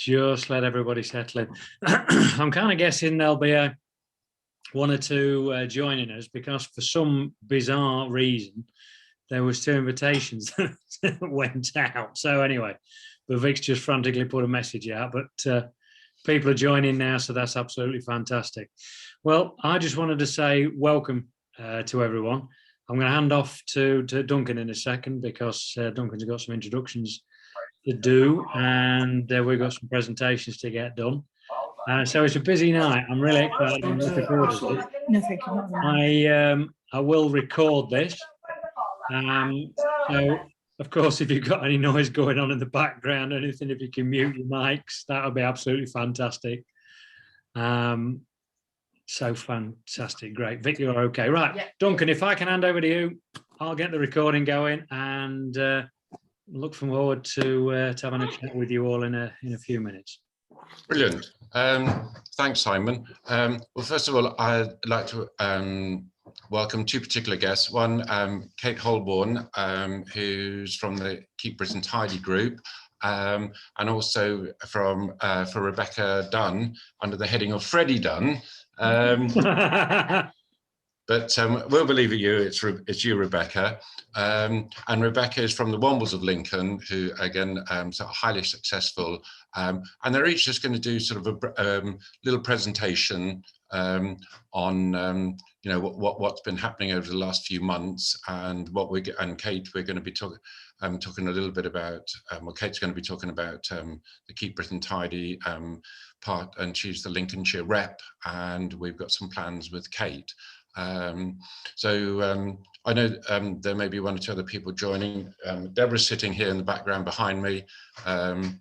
just let everybody settle in. I'm kind of guessing there'll be one or two joining us because for some bizarre reason, there was 2 invitations that went out. So anyway, but Vic's just frantically put a message out, but people are joining now, so that's absolutely fantastic. Well, I just wanted to say welcome to everyone. I'm going to hand off to Duncan in a second because Duncan's got some introductions to do, and we've got some presentations to get done. So it's a busy night. I'm really excited. I'm looking forward to it. No, thank you. I will record this. So, of course, if you've got any noise going on in the background, anything, if you can mute your mics, that would be absolutely fantastic. So fantastic, great. Vic, you're okay. Right, yeah. Duncan, if I can hand over to you, I'll get the recording going and look forward to having a chat with you all in a few minutes. Brilliant. Thanks, Simon. Well, first of all, I'd like to welcome 2 particular guests. One, Cate Holborn, who's from the KeepBritainTidy group, and also for Rebecca Dunn under the heading of Freddie Dunn. But we'll believe you, it's you, Rebecca. And Rebecca is from the Wombles of Lincoln, who, again, sort of highly successful. And they're each just going to do sort of a little presentation on, you know, what's been happening over the last few months, and and Cate, we're going to be talking a little bit about, well, Cate's going to be talking about the Keep Britain Tidy part, and she's the Lincolnshire rep, and we've got some plans with Cate. So I know there may be 1 or 2 other people joining. Deborah's sitting here in the background behind me, and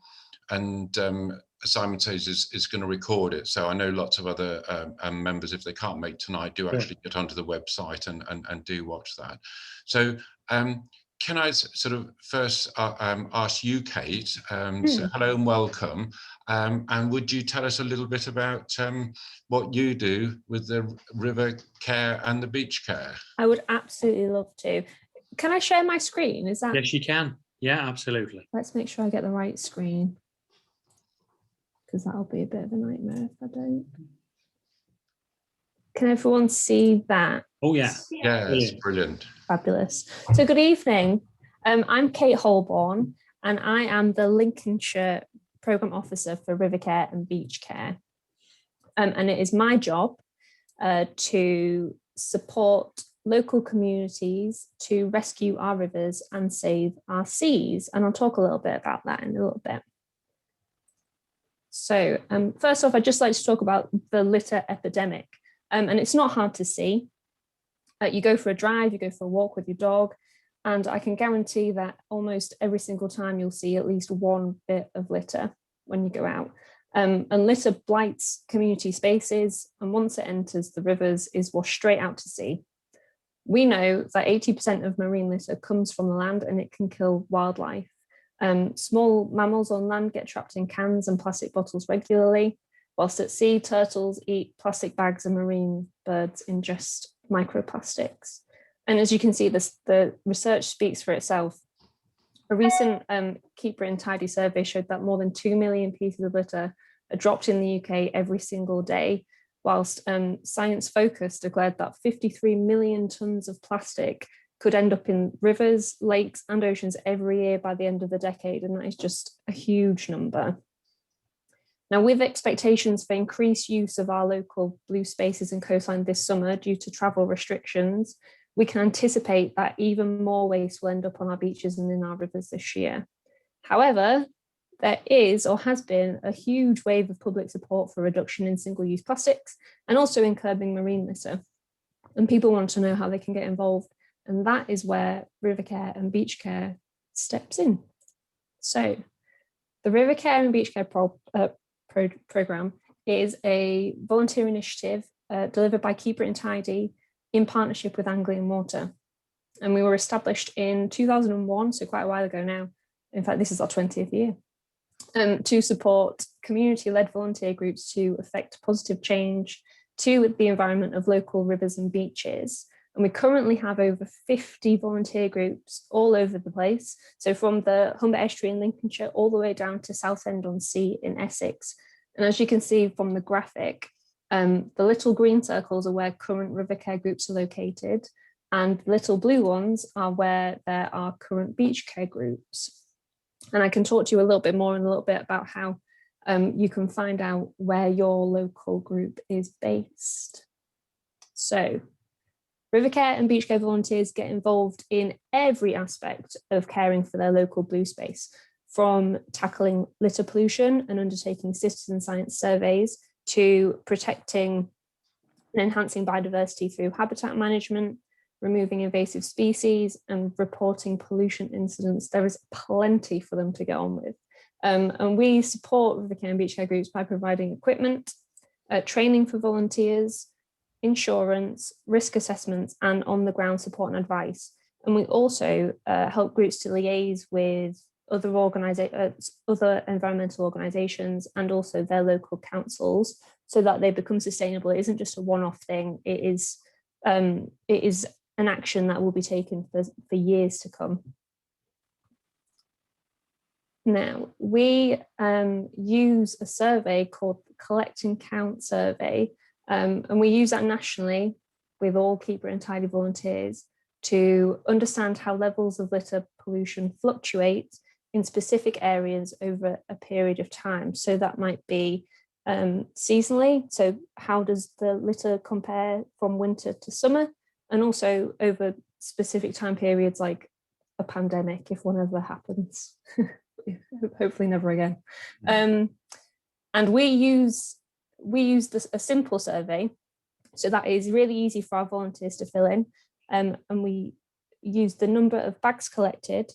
Simon says is going to record it. So I know lots of other members, if they can't make tonight, do actually get onto the website and do watch that. So can I sort of first ask you, Cate, so hello and welcome, and would you tell us a little bit about what you do with the RiverCare and the BeachCare? I would absolutely love to. Can I share my screen? Is that? Yes, you can. Yeah, absolutely. Let's make sure I get the right screen, because that'll be a bit of a nightmare if I don't. Can everyone see that? Oh, yeah. Yeah, it's brilliant. Fabulous. So good evening. I'm Cate Holborn, and I am the Lincolnshire Programme Officer for RiverCare and BeachCare. And it is my job to support local communities to rescue our rivers and save our seas. And I'll talk a little bit about that in a little bit. So first off, I'd just like to talk about the litter epidemic. And it's not hard to see. You go for a drive, you go for a walk with your dog, and I can guarantee that almost every single time you'll see at least 1 bit of litter when you go out. And litter blights community spaces, and once it enters the rivers, is washed straight out to sea. We know that 80% of marine litter comes from the land, and it can kill wildlife. Small mammals on land get trapped in cans and plastic bottles regularly, whilst at sea, turtles eat plastic bags and marine birds ingest microplastics. And as you can see, the research speaks for itself. A recent Keep Britain Tidy survey showed that more than 2 million pieces of litter are dropped in the UK every single day, whilst Science Focus declared that 53 million tonnes of plastic could end up in rivers, lakes and oceans every year by the end of the decade, and that is just a huge number. Now, with expectations for increased use of our local blue spaces and coastline this summer due to travel restrictions, we can anticipate that even more waste will end up on our beaches and in our rivers this year. However, there is or has been a huge wave of public support for reduction in single-use plastics and also in curbing marine litter. And people want to know how they can get involved. And that is where RiverCare and BeachCare steps in. So the RiverCare and BeachCare program is a volunteer initiative delivered by Keep Britain Tidy in partnership with Anglian Water. And we were established in 2001, so quite a while ago now. In fact, this is our 20th year, to support community-led volunteer groups to effect positive change to the environment of local rivers and beaches. And we currently have over 50 volunteer groups all over the place. So from the Humber Estuary in Lincolnshire all the way down to Southend-on-Sea in Essex. And as you can see from the graphic, the little green circles are where current RiverCare groups are located, and little blue ones are where there are current BeachCare groups. And I can talk to you a little bit more in a little bit about how you can find out where your local group is based. So RiverCare and BeachCare volunteers get involved in every aspect of caring for their local blue space, from tackling litter pollution and undertaking citizen science surveys to protecting and enhancing biodiversity through habitat management, removing invasive species, and reporting pollution incidents. There is plenty for them to get on with. And we support RiverCare and BeachCare groups by providing equipment, training for volunteers, insurance, risk assessments, and on-the-ground support and advice. And we also help groups to liaise with other environmental organisations and also their local councils so that they become sustainable. It isn't just a one-off thing. It is an action that will be taken for years to come. Now, we use a survey called the Collect and Count survey, and we use that nationally with all KeepBritainTidy volunteers to understand how levels of litter pollution fluctuate in specific areas over a period of time. So that might be seasonally. So how does the litter compare from winter to summer? And also over specific time periods like a pandemic, if one ever happens. Hopefully never again. And we use a simple survey. So that is really easy for our volunteers to fill in. And we use the number of bags collected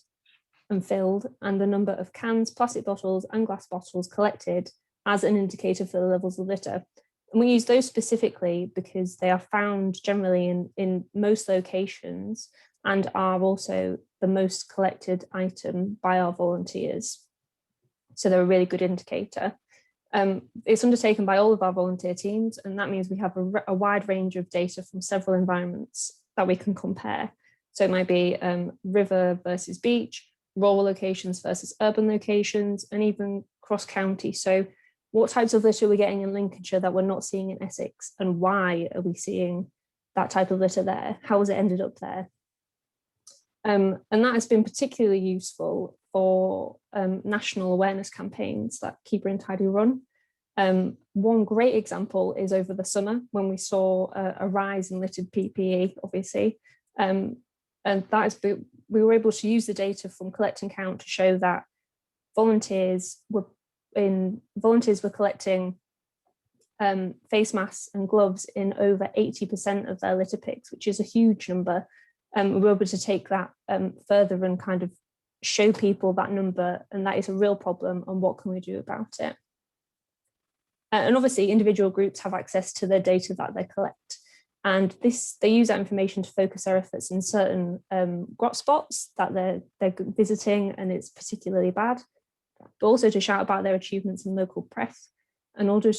and filled and the number of cans, plastic bottles and glass bottles collected as an indicator for the levels of litter. And we use those specifically because they are found generally in most locations and are also the most collected item by our volunteers. So they're a really good indicator. It's undertaken by all of our volunteer teams, and that means we have a wide range of data from several environments that we can compare. So it might be river versus beach, rural locations versus urban locations, and even cross-county. So what types of litter are we getting in Lincolnshire that we're not seeing in Essex, and why are we seeing that type of litter there? How has it ended up there? And that has been particularly useful for national awareness campaigns that KeepBritainTidy run. One great example is over the summer when we saw a rise in littered PPE, obviously. And we were able to use the data from Collect and Count to show that volunteers were collecting face masks and gloves in over 80% of their litter picks, which is a huge number. We were able to take that further and kind of show people that number, and that is a real problem, and what can we do about it? And obviously individual groups have access to the data that they collect, and they use that information to focus their efforts in certain grot spots that they're visiting and it's particularly bad, but also to shout about their achievements in local press, and also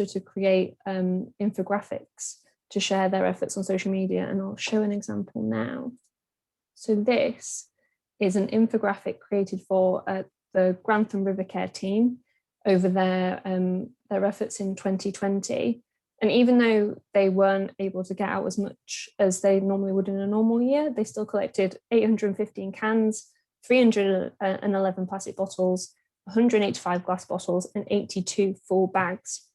to create infographics to share their efforts on social media. And I'll show an example now. So this is an infographic created for the Grantham RiverCare team over their efforts in 2020. And even though they weren't able to get out as much as they normally would in a normal year, they still collected 815 cans, 311 plastic bottles, 185 glass bottles, and 82 full bags.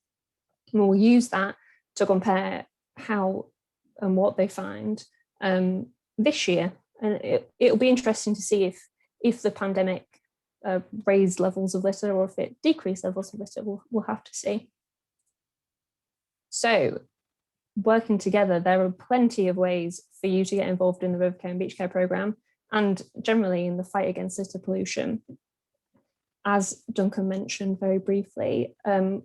And we'll use that to compare how and what they find this year. And it'll be interesting to see if the pandemic raised levels of litter or if it decreased levels of litter. We'll have to see. So working together, there are plenty of ways for you to get involved in the RiverCare and BeachCare programme and generally in the fight against litter pollution. As Duncan mentioned very briefly,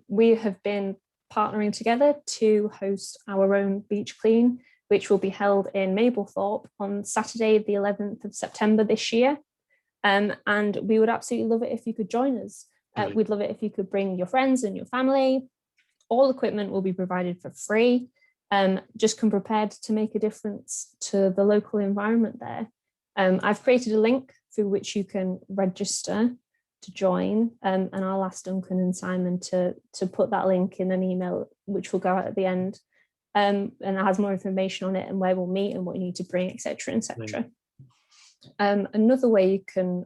we have been partnering together to host our own Beach Clean, which will be held in Mablethorpe on Saturday, the 11th of September this year. And we would absolutely love it if you could join us. We'd love it if you could bring your friends and your family. All equipment will be provided for free. just come prepared to make a difference to the local environment there. I've created a link through which you can register to join, and I'll ask Duncan and Simon to put that link in an email which will go out at the end, and it has more information on it and where we'll meet and what you need to bring, etc., etc. Another way you can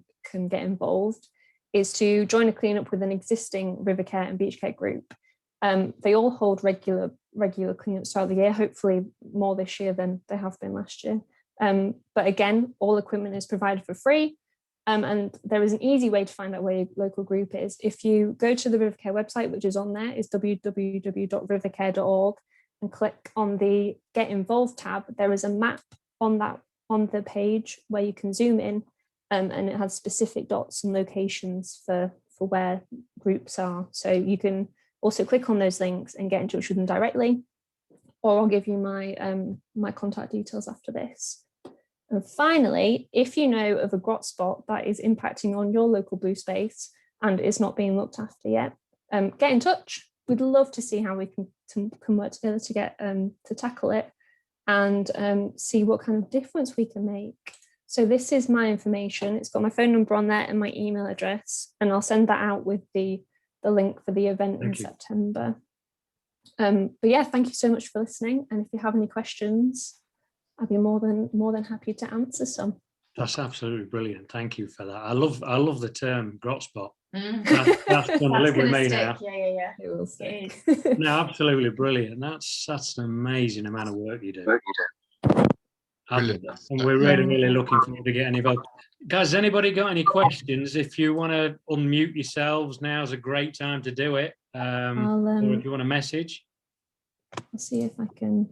get involved is to join a cleanup with an existing RiverCare and BeachCare group. They all hold regular cleanups throughout the year, hopefully more this year than they have been last year. But again, all equipment is provided for free. And there is an easy way to find out where your local group is. If you go to the RiverCare website, which is on there, is www.rivercare.org, and click on the Get Involved tab, there is a map on the page where you can zoom in, and it has specific dots and locations for where groups are. So you can also click on those links and get in touch with them directly, or I'll give you my contact details after this. And finally, if you know of a grot spot that is impacting on your local blue space and is not being looked after yet, get in touch. We'd love to see how we can work together to get to tackle it, and see what kind of difference we can make. So this is my information. It's got my phone number on there and my email address, and I'll send that out with the link for the event in September. But yeah, thank you so much for listening. And if you have any questions, I'd be more than happy to answer some. That's absolutely brilliant. Thank you for that. I love the term grot spot. That's going to live with me now. Yeah. It will stick. No, absolutely brilliant. That's an amazing amount of work you do. And we're really looking forward to getting involved. Guys, has anybody got any questions? If you want to unmute yourselves, now's a great time to do it. Or if you want a message. I'll see if I can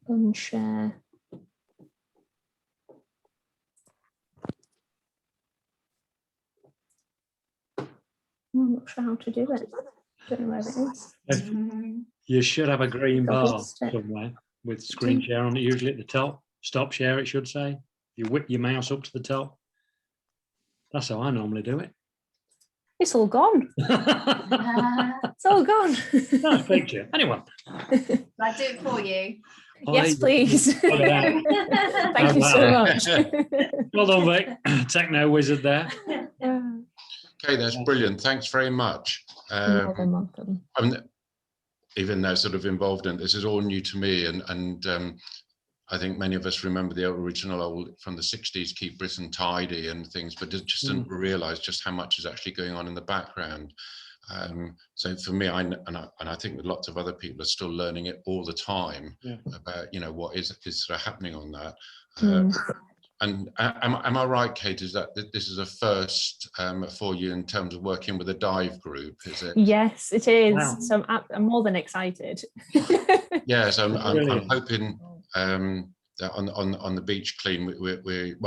unshare. I'm not sure how to do it. Don't know where it is. You should have a green bar somewhere with screen share on it, usually at the top. Stop share, it should say. You whip your mouse up to the top. That's how I normally do it. It's all gone. It's all gone. Nice picture. Anyway. Can I do it for you? Yes, please. Thank you so much. Well done, Vic. Techno wizard there. Okay, that's brilliant. Thanks very much. Welcome. Even though sort of involved in this is all new to me, and I think many of us remember the original from the 60s, Keep Britain Tidy and things, but just didn't realise just how much is actually going on in the background. So for me, and I think that lots of other people are still learning it all the time about what is sort of happening on that. And am I right, Kate? Is that this is a first for you in terms of working with a dive group? Is it? Yes, it is. Wow. So I'm more than excited. Yes, I'm hoping that on the beach clean, the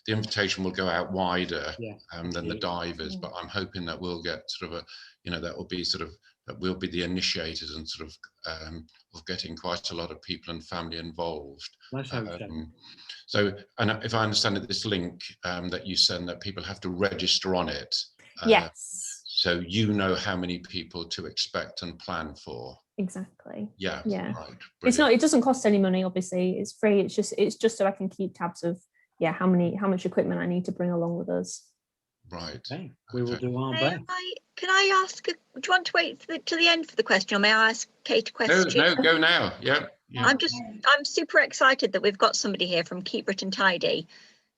invitation will go out wider than the divers, but I'm hoping that we'll get sort of that will be sort of that we'll be the initiators and sort of getting quite a lot of people and family involved. Let's hope so. So, and if I understand it, this link that you send, that people have to register on it. Yes. So you know how many people to expect and plan for. Exactly. Yeah. Right. It's not. It doesn't cost any money. Obviously, it's free. It's just so I can keep tabs of how much equipment I need to bring along with us. Right. Okay. We will do our best. Can I ask? Do you want to wait to the end for the question, or may I ask Kate a question? No, go now. Yeah. I'm super excited that we've got somebody here from Keep Britain Tidy,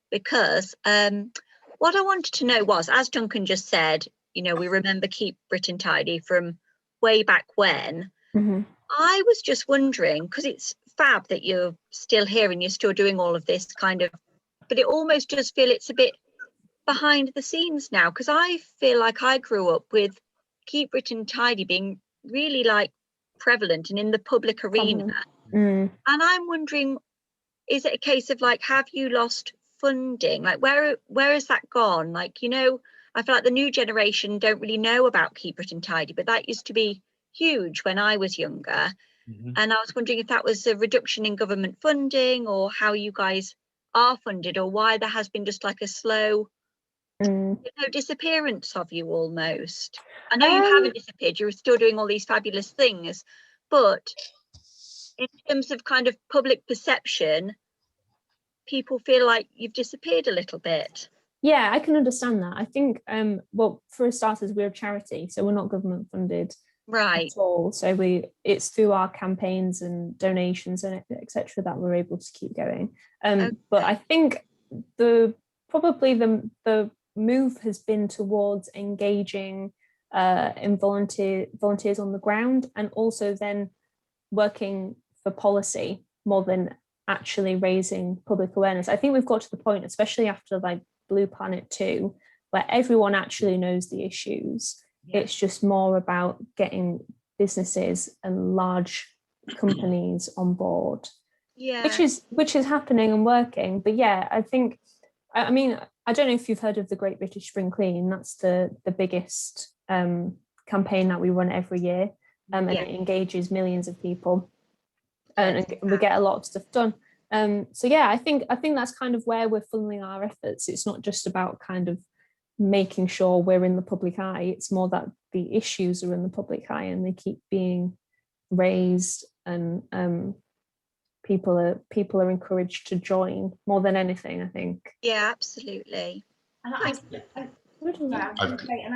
because what I wanted to know was, as Duncan just said, we remember Keep Britain Tidy from way back when. Mm-hmm. I was just wondering, because it's fab that you're still here and you're still doing all of this kind of, but it almost does feel it's a bit behind the scenes now, because I feel like I grew up with Keep Britain Tidy being really like prevalent and in the public arena. And I'm wondering, is it a case of like, have you lost funding? Like where has that gone? Like, I feel like the new generation don't really know about Keep Britain Tidy, but that used to be huge when I was younger. And I was wondering if that was a reduction in government funding, or how you guys are funded, or why there has been just like a slow disappearance of you almost. I know you haven't disappeared, you're still doing all these fabulous things, but in terms of kind of public perception, people feel like you've disappeared a little bit. Yeah, I can understand that. I think, well, for starters, we're a charity, so we're not government funded Right. at all. So it's through our campaigns and donations and etc. that we're able to keep going. But I think probably the move has been towards engaging in volunteers on the ground, and also then working for policy more than actually raising public awareness. I think we've got to the point, especially after like Blue Planet 2, where everyone actually knows the issues. It's just more about getting businesses and large companies on board, which is happening and working. But yeah, I think, I mean, I don't know if you've heard of the Great British Spring Clean. That's the biggest campaign that we run every year, and it engages millions of people, and we get a lot of stuff done. So yeah, I think that's kind of where we're funneling our efforts. It's not just about kind of making sure we're in the public eye. It's more that the issues are in the public eye and they keep being raised, and people are encouraged to join more than anything, I think. Yeah, absolutely. And I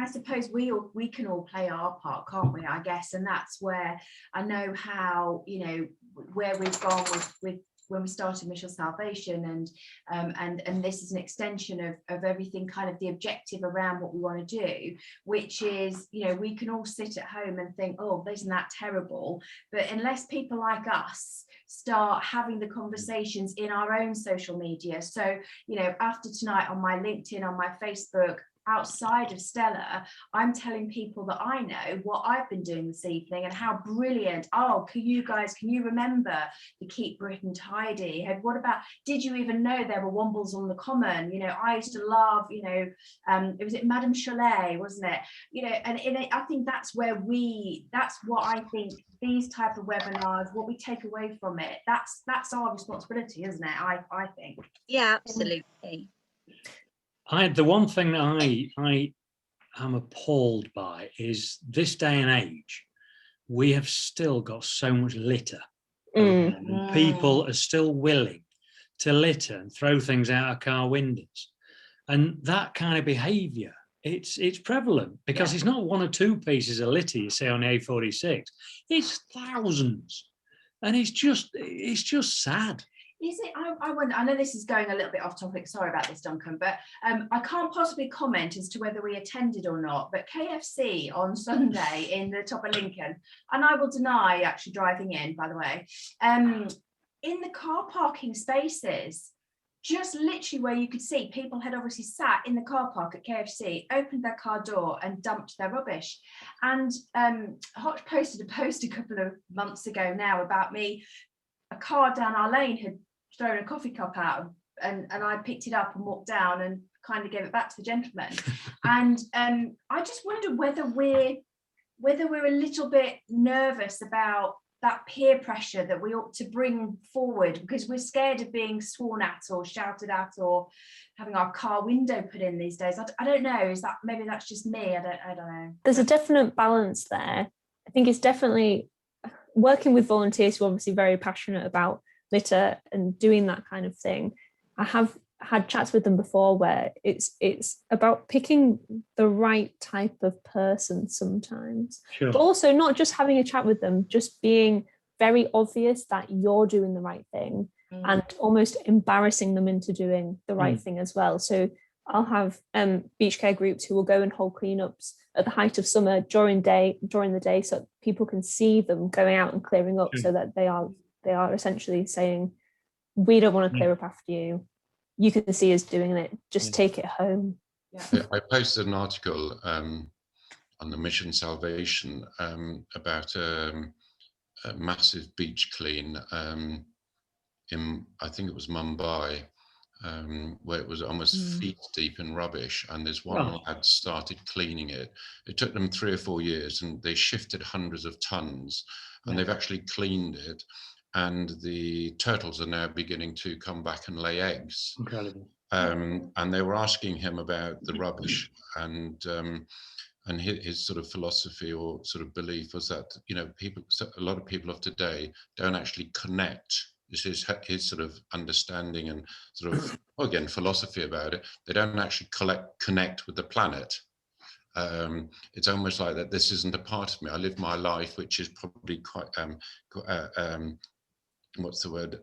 suppose we can all play our part, can't we? I guess, and that's where I know how, you know, where we've gone with when we started Mission Salvation, and this is an extension of everything, kind of the objective around what we want to do, which is, you know, we can all sit at home and think, oh, isn't that terrible? But unless people like us start having the conversations in our own social media, so, you know, after tonight on my LinkedIn, on my Facebook, outside of Stella, I'm telling people that I know what I've been doing this evening and how brilliant. Oh, can you remember the Keep Britain Tidy? And what about, did you even know there were Wombles on the Common? You know, I used to love, you know, it was Madame Chalet, wasn't it? You know, and I think that's what I think these type of webinars, what we take away from it, that's our responsibility, isn't it? I think. Yeah, absolutely. The one thing that I am appalled by is this day and age, we have still got so much litter. And people are still willing to litter and throw things out of car windows. And that kind of behaviour, it's prevalent, because it's not one or two pieces of litter you see on the A46. It's thousands. And it's just sad. Is it? I wonder. I know this is going a little bit off topic. Sorry about this, Duncan, but I can't possibly comment as to whether we attended or not. But KFC on Sunday in the top of Lincoln, and I will deny actually driving in, by the way, in the car parking spaces, just literally where you could see people had obviously sat in the car park at KFC, opened their car door and dumped their rubbish. And Hotch posted a post a couple of months ago now about me. A car down our lane had thrown a coffee cup out, and I picked it up and walked down and kind of gave it back to the gentleman. And I just wonder whether we're a little bit nervous about that peer pressure that we ought to bring forward, because we're scared of being sworn at or shouted at or having our car window put in these days. I don't know. Is that, maybe that's just me? I don't know. There's a definite balance there. I think it's definitely working with volunteers who are obviously very passionate about litter and doing that kind of thing. I have had chats with them before where it's about picking the right type of person sometimes. Sure. But also not just having a chat with them, just being very obvious that you're doing the right thing and almost embarrassing them into doing the right thing as well. So I'll have BeachCare groups who will go and hold cleanups at the height of summer during the day, so people can see them going out and clearing up, so that they are essentially saying, we don't want to clear up after you. You can see us doing it. Just take it home. Yeah, I posted an article on the Mission Salvation about a massive beach clean in, I think it was Mumbai, where it was almost feet deep in rubbish, and this one lad started cleaning it. It took them 3 or 4 years, and they shifted hundreds of tons, and they've actually cleaned it. And the turtles are now beginning to come back and lay eggs. Incredible. And they were asking him about the rubbish, and and his sort of philosophy or sort of belief was that, you know, a lot of people of today don't actually connect. This is his sort of understanding and sort of, again, philosophy about it. They don't actually connect with the planet. It's almost like that this isn't a part of me. I live my life, which is probably quite, what's the word?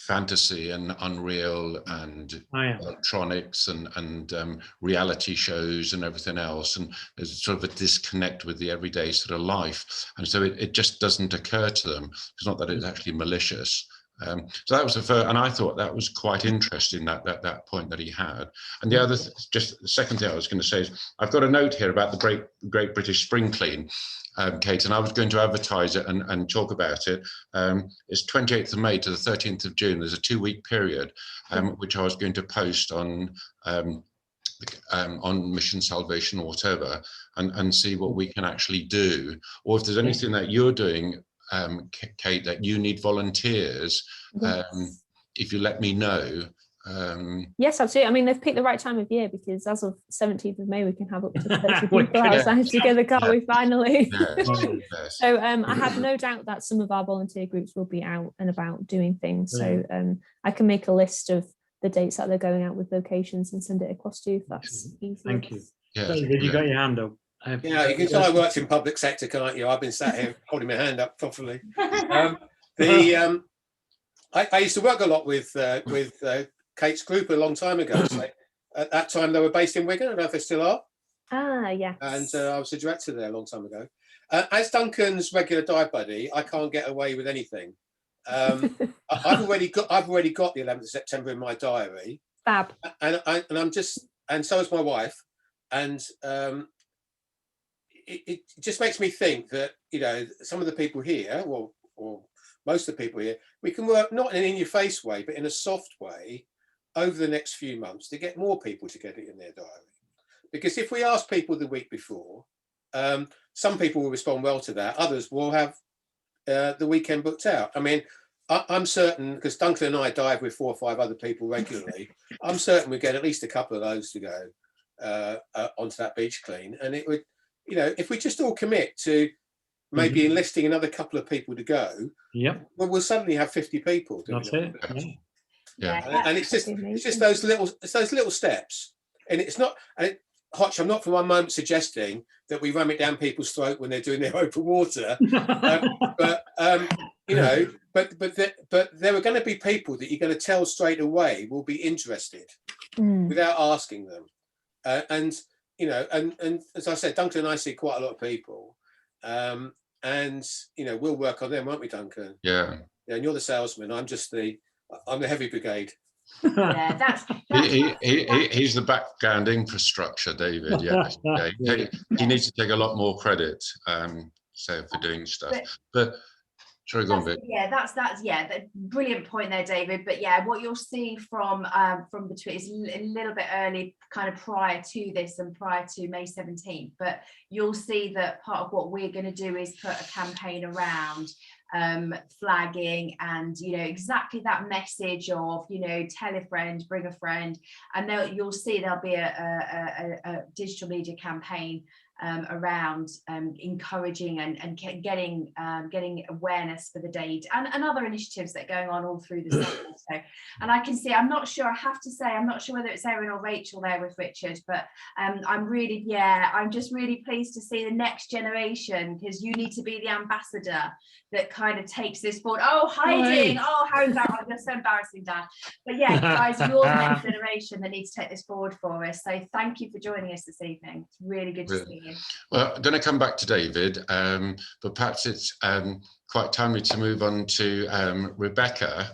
Fantasy and unreal and electronics and reality shows and everything else, and there's sort of a disconnect with the everyday sort of life, and so it just doesn't occur to them. It's not that it's actually malicious. So that was the first, and I thought that was quite interesting, that point that he had. And the other, just the second thing I was going to say is, I've got a note here about the Great British Spring Clean, Kate, and I was going to advertise it and talk about it. It's 28th of May to the 13th of June. There's a 2-week period, which I was going to post on Mission Salvation or whatever, and see what we can actually do, or if there's anything that you're doing, Kate, that you need volunteers, if you let me know. Yes, absolutely. I mean, they've picked the right time of year, because as of 17th of May, we can have up to 30 people outside together, can't we, finally? Yes. So I have no doubt that some of our volunteer groups will be out and about doing things. So I can make a list of the dates that they're going out with locations and send it across to you if that's easy. Thank you. Yes. David, you got your hand up. Yeah, you can tell I worked in public sector, can't you? I've been sat here holding my hand up properly. I used to work a lot with Kate's group a long time ago. So at that time, they were based in Wigan. I don't know if they still are. Ah, yeah. And I was the director there a long time ago. As Duncan's regular dive buddy, I can't get away with anything. I've already got the 11th of September in my diary. Fab. And so is my wife. And it just makes me think that, you know, some of the people here, or most of the people here, we can work not in an in-your-face way, but in a soft way over the next few months to get more people to get it in their diary. Because if we ask people the week before, some people will respond well to that. Others will have the weekend booked out. I mean, I'm certain, because Duncan and I dive with 4 or 5 other people regularly, I'm certain we get at least a couple of those to go onto that beach clean. And it would, you know, if we just all commit to maybe enlisting another couple of people to go, we'll suddenly have 50 people doing it. Yeah. And it's just those little steps. And it's not, Hotch, I'm not for one moment suggesting that we ram it down people's throat when they're doing their open water, but you know, but there are going to be people that you're going to tell straight away will be interested without asking them, and you know, and as I said, Duncan and I see quite a lot of people, and you know, we'll work on them, won't we, Duncan? Yeah. Yeah, and you're the salesman. I'm the heavy brigade. Yeah, that's he's the background infrastructure, David. Yeah, he needs to take a lot more credit, so for doing stuff. But sorry, go on, Vic. Yeah, that's the brilliant point there, David. But yeah, what you'll see from between is a little bit early, kind of prior to this and prior to May 17th. But you'll see that part of what we're going to do is put a campaign around flagging and, you know, exactly that message of, you know, tell a friend, bring a friend, and you'll see there'll be a digital media campaign around encouraging and getting awareness for the date and other initiatives that are going on all through the summer. So, and I can see, I'm not sure whether it's Erin or Rachel there with Richard, but I'm just really pleased to see the next generation, because you need to be the ambassador that kind of takes this forward. Oh, hiding! Oh, how embarrassing! That's so embarrassing, Dan. But yeah, guys, you're the next generation that needs to take this forward for us. So thank you for joining us this evening. It's really good to see you. Well, I'm going to come back to David, but perhaps it's quite timely to move on to Rebecca.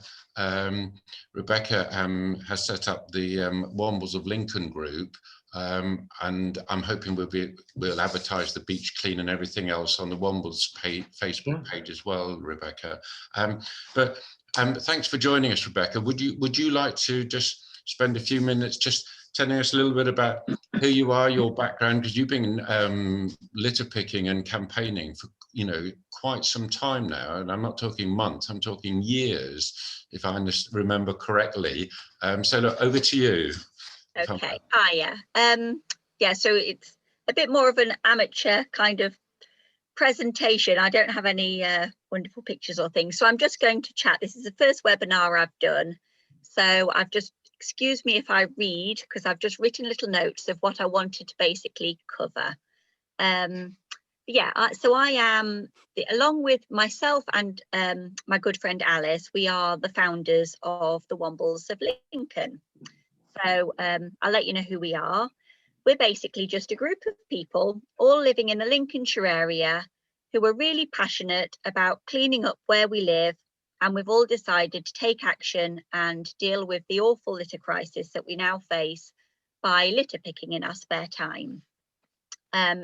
Rebecca has set up the Wombles of Lincoln group, and I'm hoping we'll advertise the beach clean and everything else on the Wombles Facebook page as well, Rebecca. But thanks for joining us, Rebecca. Would you like to just spend a few minutes just telling us a little bit about who you are, your background, because you've been litter picking and campaigning for, you know, quite some time now, and I'm not talking months, I'm talking years, if I remember correctly. So look, over to you. Okay. Yeah. Yeah. So it's a bit more of an amateur kind of presentation. I don't have any wonderful pictures or things, so I'm just going to chat. This is the first webinar I've done, so I've just, excuse me if I read, because I've just written little notes of what I wanted to basically cover. So I am, along with myself and my good friend Alice, we are the founders of the Wombles of Lincoln. So I'll let you know who we are. We're basically just a group of people all living in the Lincolnshire area who are really passionate about cleaning up where we live, and we've all decided to take action and deal with the awful litter crisis that we now face by litter picking in our spare time.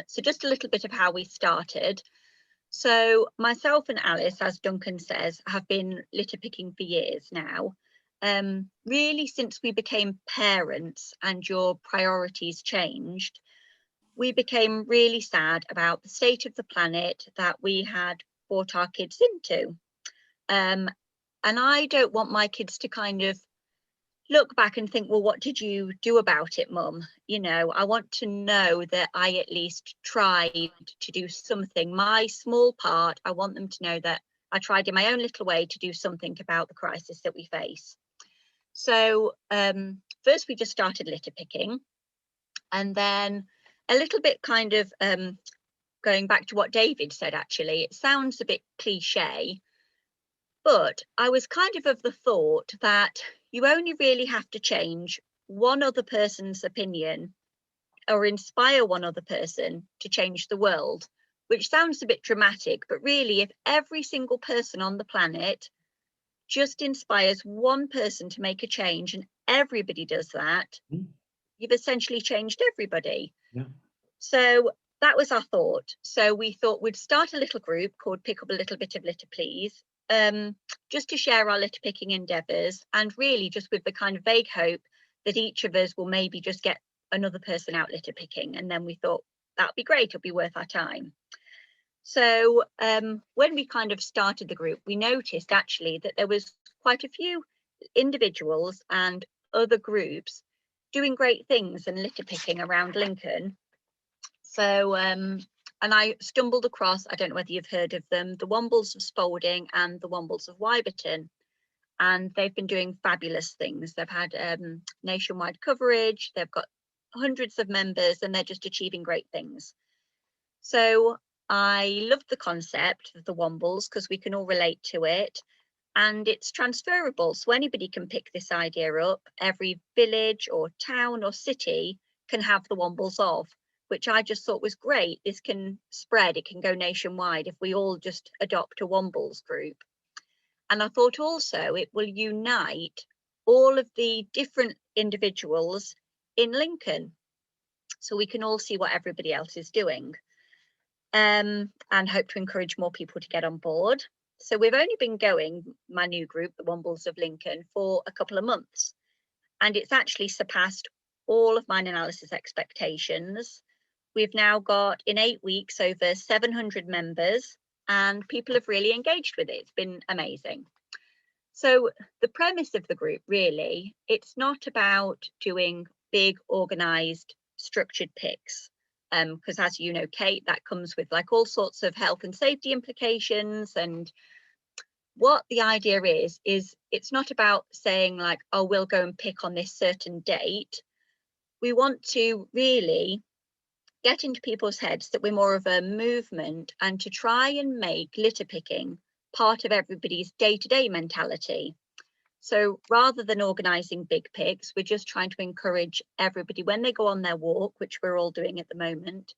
So just a little bit of how we started. So myself and Alice, as Duncan says, have been litter picking for years now. Really since we became parents and your priorities changed, we became really sad about the state of the planet that we had brought our kids into. And I don't want my kids to kind of look back and think, well, what did you do about it, Mum? You know, I want to know that I at least tried to do something, my small part. I want them to know that I tried in my own little way to do something about the crisis that we face. So first we just started litter picking, and then a little bit kind of going back to what David said, actually, it sounds a bit cliche, but I was kind of the thought that you only really have to change one other person's opinion or inspire one other person to change the world, which sounds a bit dramatic, but really if every single person on the planet just inspires one person to make a change and everybody does that, you've essentially changed everybody. Yeah. So that was our thought. So we thought we'd start a little group called Pick Up a Little Bit of Litter Please, just to share our litter picking endeavours, and really just with the kind of vague hope that each of us will maybe just get another person out litter picking. And then we thought that'd be great, it'll be worth our time. So when we kind of started the group, we noticed actually that there was quite a few individuals and other groups doing great things and litter picking around Lincoln. So and I stumbled across, I don't know whether you've heard of them, the Wombles of Spalding and the Wombles of Wyberton, and they've been doing fabulous things. They've had nationwide coverage, they've got hundreds of members, and they're just achieving great things. So I loved the concept of the Wombles because we can all relate to it, and it's transferable, so anybody can pick this idea up. Every village or town or city can have the Wombles of, which I just thought was great. This can spread, it can go nationwide if we all just adopt a Wombles group. And I thought also it will unite all of the different individuals in Lincoln, so we can all see what everybody else is doing, and hope to encourage more people to get on board. So we've only been going, my new group, the Wombles of Lincoln, for a couple of months, and it's actually surpassed all of mine analysis expectations. We've now got, in 8 weeks, over 700 members, and people have really engaged with it. It's been amazing. So the premise of the group, really, it's not about doing big, organised, structured picks, because as you know, Kate, that comes with like all sorts of health and safety implications. And what the idea is it's not about saying like, oh, we'll go and pick on this certain date. We want to really get into people's heads that we're more of a movement, and to try and make litter picking part of everybody's day-to-day mentality. So rather than organising big picks, we're just trying to encourage everybody when they go on their walk, which we're all doing at the moment,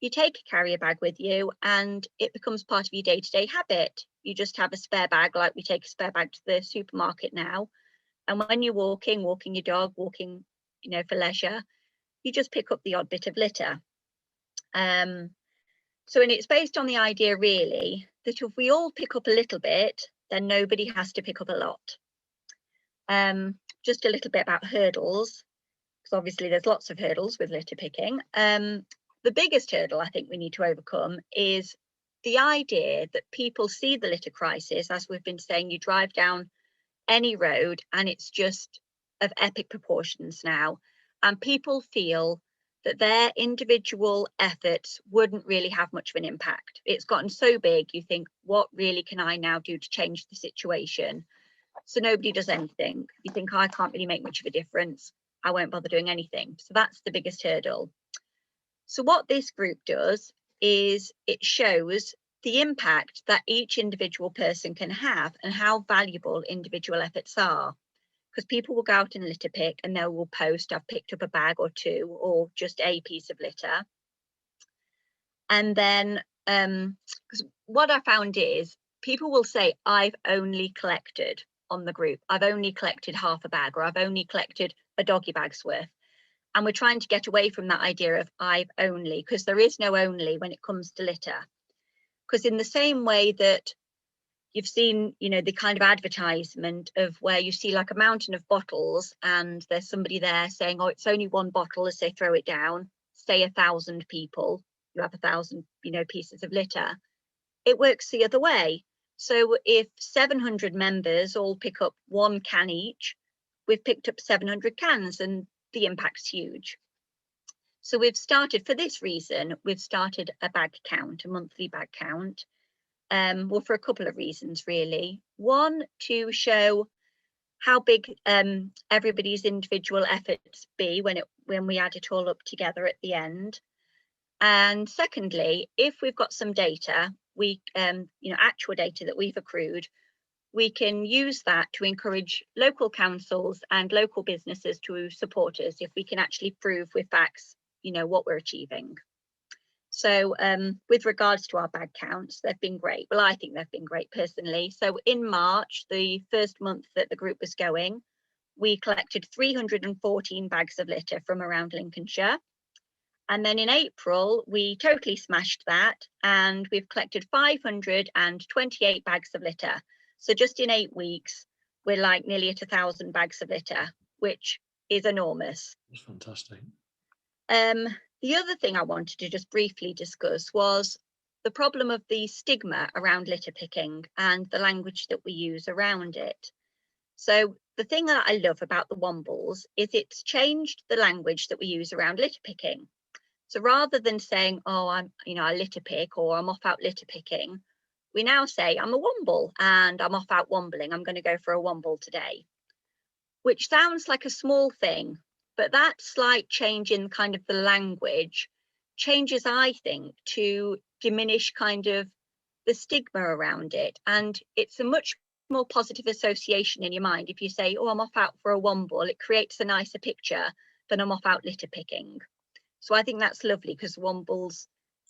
you take a carrier bag with you and it becomes part of your day-to-day habit. You just have a spare bag, like we take a spare bag to the supermarket now. And when you're walking your dog, walking, you know, for leisure, you just pick up the odd bit of litter. And it's based on the idea really that if we all pick up a little bit, then nobody has to pick up a lot. Just a little bit about hurdles, because obviously there's lots of hurdles with litter picking. The biggest hurdle I think we need to overcome is the idea that people see the litter crisis, as we've been saying, you drive down any road and it's just of epic proportions now. and people feel that their individual efforts wouldn't really have much of an impact. It's gotten so big, you think, what really can I now do to change the situation? So nobody does anything. You think, I can't really make much of a difference, I won't bother doing anything. So that's the biggest hurdle. So what this group does is it shows the impact that each individual person can have and how valuable individual efforts are. Because people will go out and litter pick and they will post, I've picked up a bag or two, or just a piece of litter. And then, because what I found is people will say, I've only collected on the group, I've only collected half a bag, or I've only collected a doggy bag's worth. And we're trying to get away from that idea of I've only, because there is no only when it comes to litter. Because in the same way that you've seen, you know, the kind of advertisement of where you see like a mountain of bottles and there's somebody there saying, oh, it's only one bottle as they throw it down, say 1,000 people, you have 1,000, you know, pieces of litter. It works the other way. So if 700 members all pick up 1 can each, we've picked up 700 cans and the impact's huge. So we've started, for this reason, we've started a bag count, a monthly bag count. Well, for a couple of reasons, really. One, to show how big everybody's individual efforts be when we add it all up together at the end. And secondly, if we've got some data, we you know, actual data that we've accrued, we can use that to encourage local councils and local businesses to support us if we can actually prove with facts, you know, what we're achieving. So with regards to our bag counts, they've been great. Well, I think they've been great personally. So in March, the first month that the group was going, we collected 314 bags of litter from around Lincolnshire. And then in April, we totally smashed that and we've collected 528 bags of litter. So just in 8 weeks, we're like nearly at 1,000 bags of litter, which is enormous. That's fantastic. The other thing I wanted to just briefly discuss was the problem of the stigma around litter picking and the language that we use around it. So the thing that I love about the Wombles is it's changed the language that we use around litter picking. So rather than saying, oh, I litter pick, or I'm off out litter picking, we now say I'm a Womble and I'm off out wombling. I'm going to go for a Womble today, which sounds like a small thing, but that slight change in kind of the language changes, I think, to diminish kind of the stigma around it. And it's a much more positive association in your mind. If you say, oh, I'm off out for a Womble, it creates a nicer picture than I'm off out litter picking. So I think that's lovely because Wombles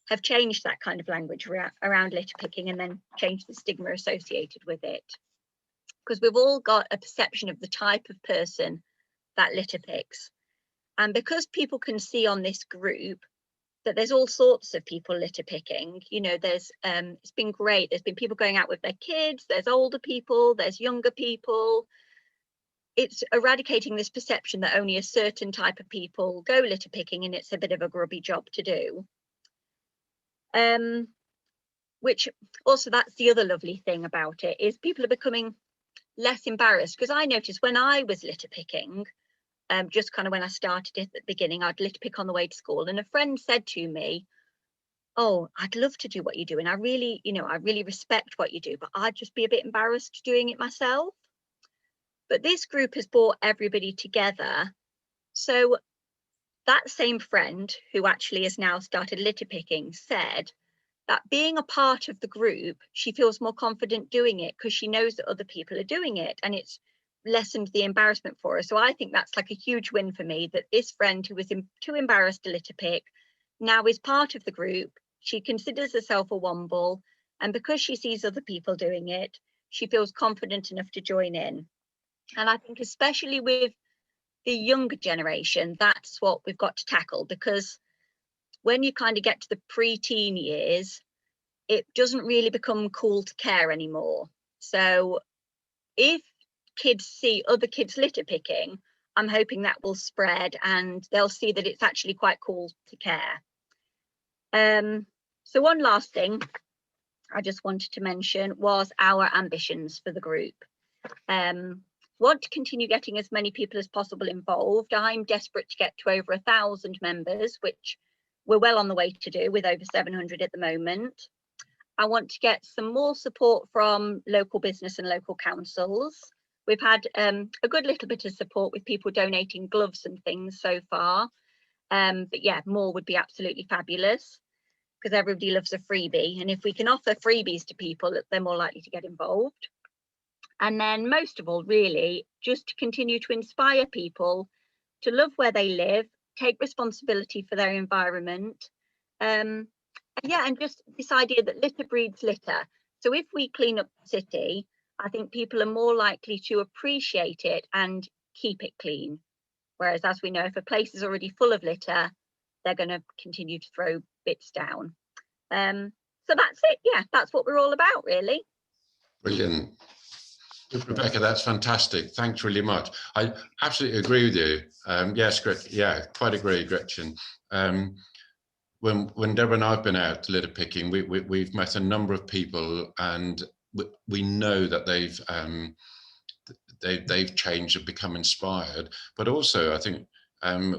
have changed that kind of language around litter picking and then changed the stigma associated with it. Because we've all got a perception of the type of person that litter picks. And because people can see on this group that there's all sorts of people litter picking, you know, there's it's been great. There's been people going out with their kids, there's older people, there's younger people. It's eradicating this perception that only a certain type of people go litter picking and it's a bit of a grubby job to do. Which also, that's the other lovely thing about it, is people are becoming less embarrassed. Because I noticed when I was litter picking, just kind of when I started it at the beginning, I'd litter pick on the way to school, and a friend said to me, oh, I'd love to do what you do, and I really respect what you do, but I'd just be a bit embarrassed doing it myself. But this group has brought everybody together. So that same friend, who actually has now started litter picking, said that being a part of the group, she feels more confident doing it because she knows that other people are doing it, and it's lessened the embarrassment for her. So I think that's like a huge win for me, that this friend who was too embarrassed to litter pick now is part of the group. She considers herself a Womble, and because she sees other people doing it, she feels confident enough to join in. And I think especially with the younger generation, that's what we've got to tackle, because when you kind of get to the pre-teen years, it doesn't really become cool to care anymore. So if kids see other kids litter picking, I'm hoping that will spread and they'll see that it's actually quite cool to care. So one last thing I just wanted to mention was our ambitions for the group. want to continue getting as many people as possible involved. I'm desperate to get to over 1,000 members, which we're well on the way to do with over 700 at the moment. I want to get some more support from local business and local councils. We've had a good little bit of support with people donating gloves and things so far. But yeah, more would be absolutely fabulous, because everybody loves a freebie. And if we can offer freebies to people, they're more likely to get involved. And then most of all, really, just to continue to inspire people to love where they live, take responsibility for their environment. And just this idea that litter breeds litter. So if we clean up the city, I think people are more likely to appreciate it and keep it clean. Whereas, as we know, if a place is already full of litter, they're going to continue to throw bits down. So that's it. Yeah, that's what we're all about, really. Brilliant. Rebecca, that's fantastic. Thanks really much. I absolutely agree with you. Yes, yeah, quite agree, Gretchen. When Deborah and I've been out litter picking, we've met a number of people, and we know that they've changed and become inspired. But also, I think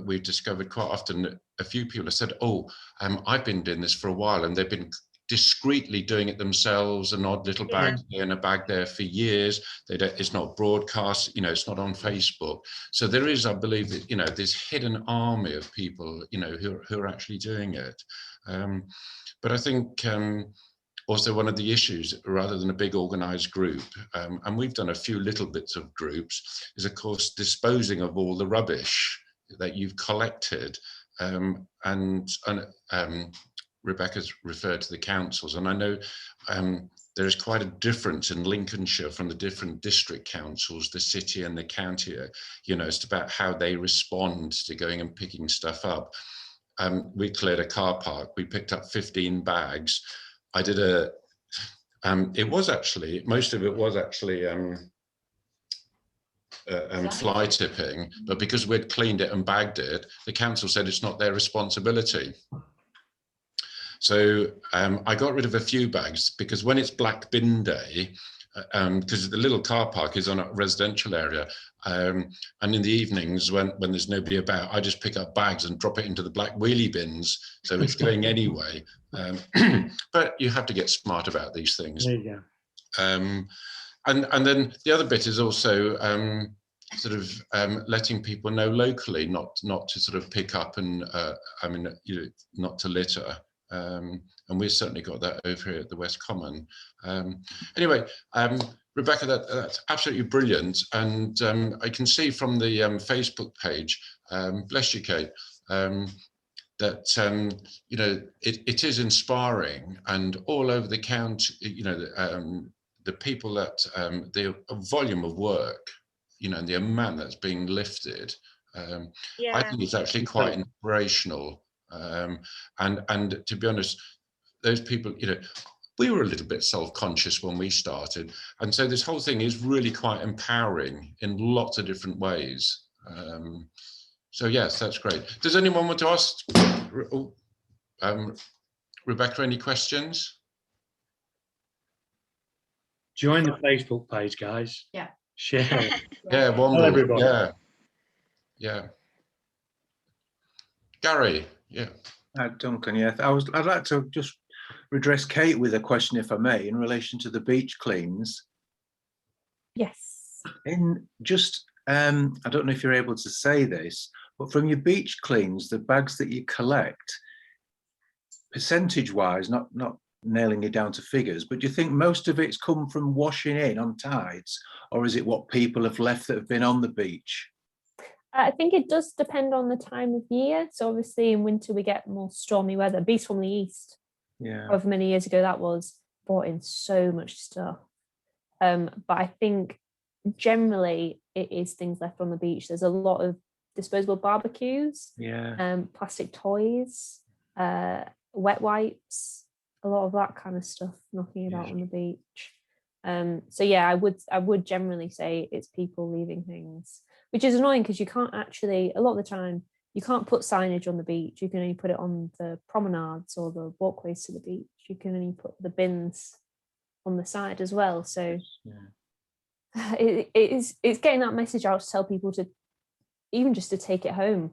we've discovered quite often that a few people have said, "Oh, I've been doing this for a while," and they've been discreetly doing it themselves, an odd little bag here and a bag there for years. It's not broadcast, it's not on Facebook. So there is, I believe, that, this hidden army of people, who are actually doing it. But I think also one of the issues, rather than a big organized group, and we've done a few little bits of groups, is of course disposing of all the rubbish that you've collected. And Rebecca's referred to the councils, and I know there is quite a difference in Lincolnshire from the different district councils, the city and the county. It's about how they respond to going and picking stuff up. We cleared a car park. We picked up 15 bags. I did it was actually, most of it was actually fly tipping, but because we'd cleaned it and bagged it, the council said it's not their responsibility. So I got rid of a few bags, because when it's Black Bin Day, because the little car park is on a residential area, and in the evenings when there's nobody about, I just pick up bags and drop it into the black wheelie bins, so it's going anyway. But you have to get smart about these things. There you go. And then the other bit is also letting people know locally not to sort of pick up and not to litter. And we've certainly got that over here at the West Common. Anyway, Rebecca, that's absolutely brilliant. And I can see from the Facebook page, bless you, Kate, that it is inspiring, and all over the county, the people that the volume of work, and the amount that's being lifted, I think it's actually quite inspirational. And to be honest, those people, we were a little bit self-conscious when we started, and so this whole thing is really quite empowering in lots of different ways. So yes, that's great. Does anyone want to ask Rebecca any questions? Join the Facebook page, guys. Yeah. Share it. Yeah, Wombles. Everybody. Yeah. Gary, yeah. Duncan, yeah. I'd like to just redress Kate with a question, if I may, in relation to the beach cleans. Yes. In just, I don't know if you're able to say this, but from your beach cleans, the bags that you collect, percentage-wise, not nailing it down to figures, but do you think most of it's come from washing in on tides, or is it what people have left that have been on the beach? I think it does depend on the time of year. So obviously in winter we get more stormy weather. Beast from the East, however many years ago that was, brought in so much stuff. But I think generally it is things left on the beach. There's a lot of disposable barbecues, plastic toys, wet wipes, a lot of that kind of stuff knocking about on the beach. So yeah, I would generally say it's people leaving things, which is annoying because you can't actually, a lot of the time, you can't put signage on the beach. You can only put it on the promenades or the walkways to the beach. You can only put the bins on the side as well. So it's getting that message out to tell people to even just to take it home.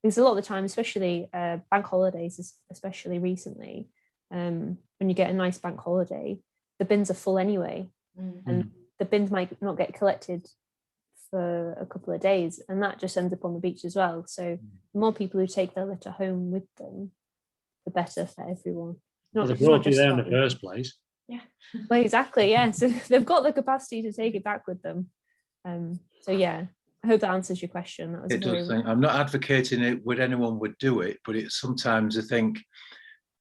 Because a lot of the time, especially bank holidays, especially recently, when you get a nice bank holiday, the bins are full anyway, and the bins might not get collected for a couple of days, and that just ends up on the beach as well. So the more people who take their litter home with them, the better for everyone. Well, they brought you there in the first place. Yeah, well, exactly. Yeah, so they've got the capacity to take it back with them. So yeah, I hope that answers your question. That was It does. I'm not advocating it would anyone would do it, but it's sometimes I think,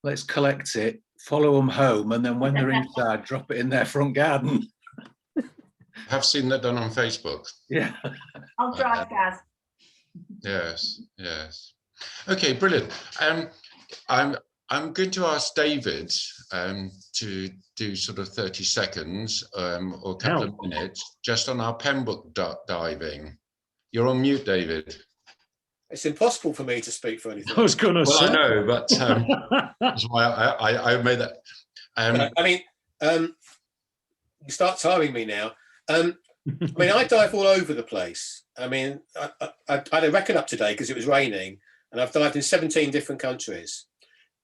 let's collect it, follow them home, and then when they're inside, drop it in their front garden. Have seen that done on Facebook. Yeah. I'll drive, Gaz. Yes, yes. Okay, brilliant. I'm going to ask David to do sort of 30 seconds or a couple of minutes just on our Pembroke diving. You're on mute, David. It's impossible for me to speak for anything. I was going to say. Well, I know, but that's why I made that. I mean, you start timing me now. I mean, I dive all over the place. I mean, I had a record up today because it was raining, and I've dived in 17 different countries.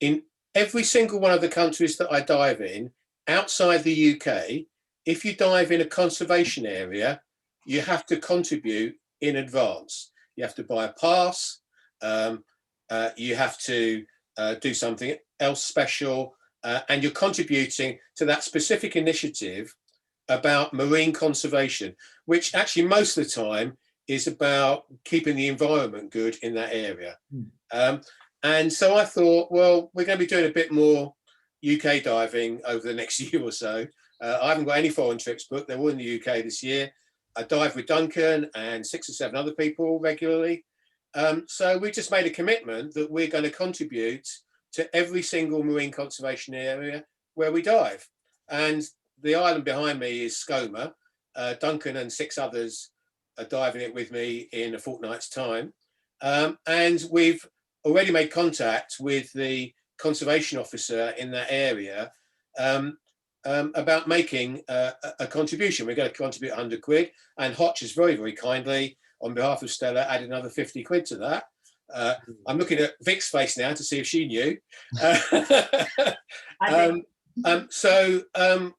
In every single one of the countries that I dive in, outside the UK, if you dive in a conservation area, you have to contribute in advance. You have to buy a pass. You have to do something else special, and you're contributing to that specific initiative about marine conservation, which actually most of the time is about keeping the environment good in that area. And so I thought, well, we're going to be doing a bit more UK diving over the next year or so. I haven't got any foreign trips booked. They're all in the UK this year. I dive with Duncan and 6 or 7 other people regularly. So we just made a commitment that we're going to contribute to every single marine conservation area where we dive. And the island behind me is Skoma. Duncan and 6 others are diving it with me in a fortnight's time. And we've already made contact with the conservation officer in that area about making a contribution. We're going to contribute 100 quid, and Hotch has very, very kindly, on behalf of Stella, added another 50 quid to that. I'm looking at Vic's face now to see if she knew. So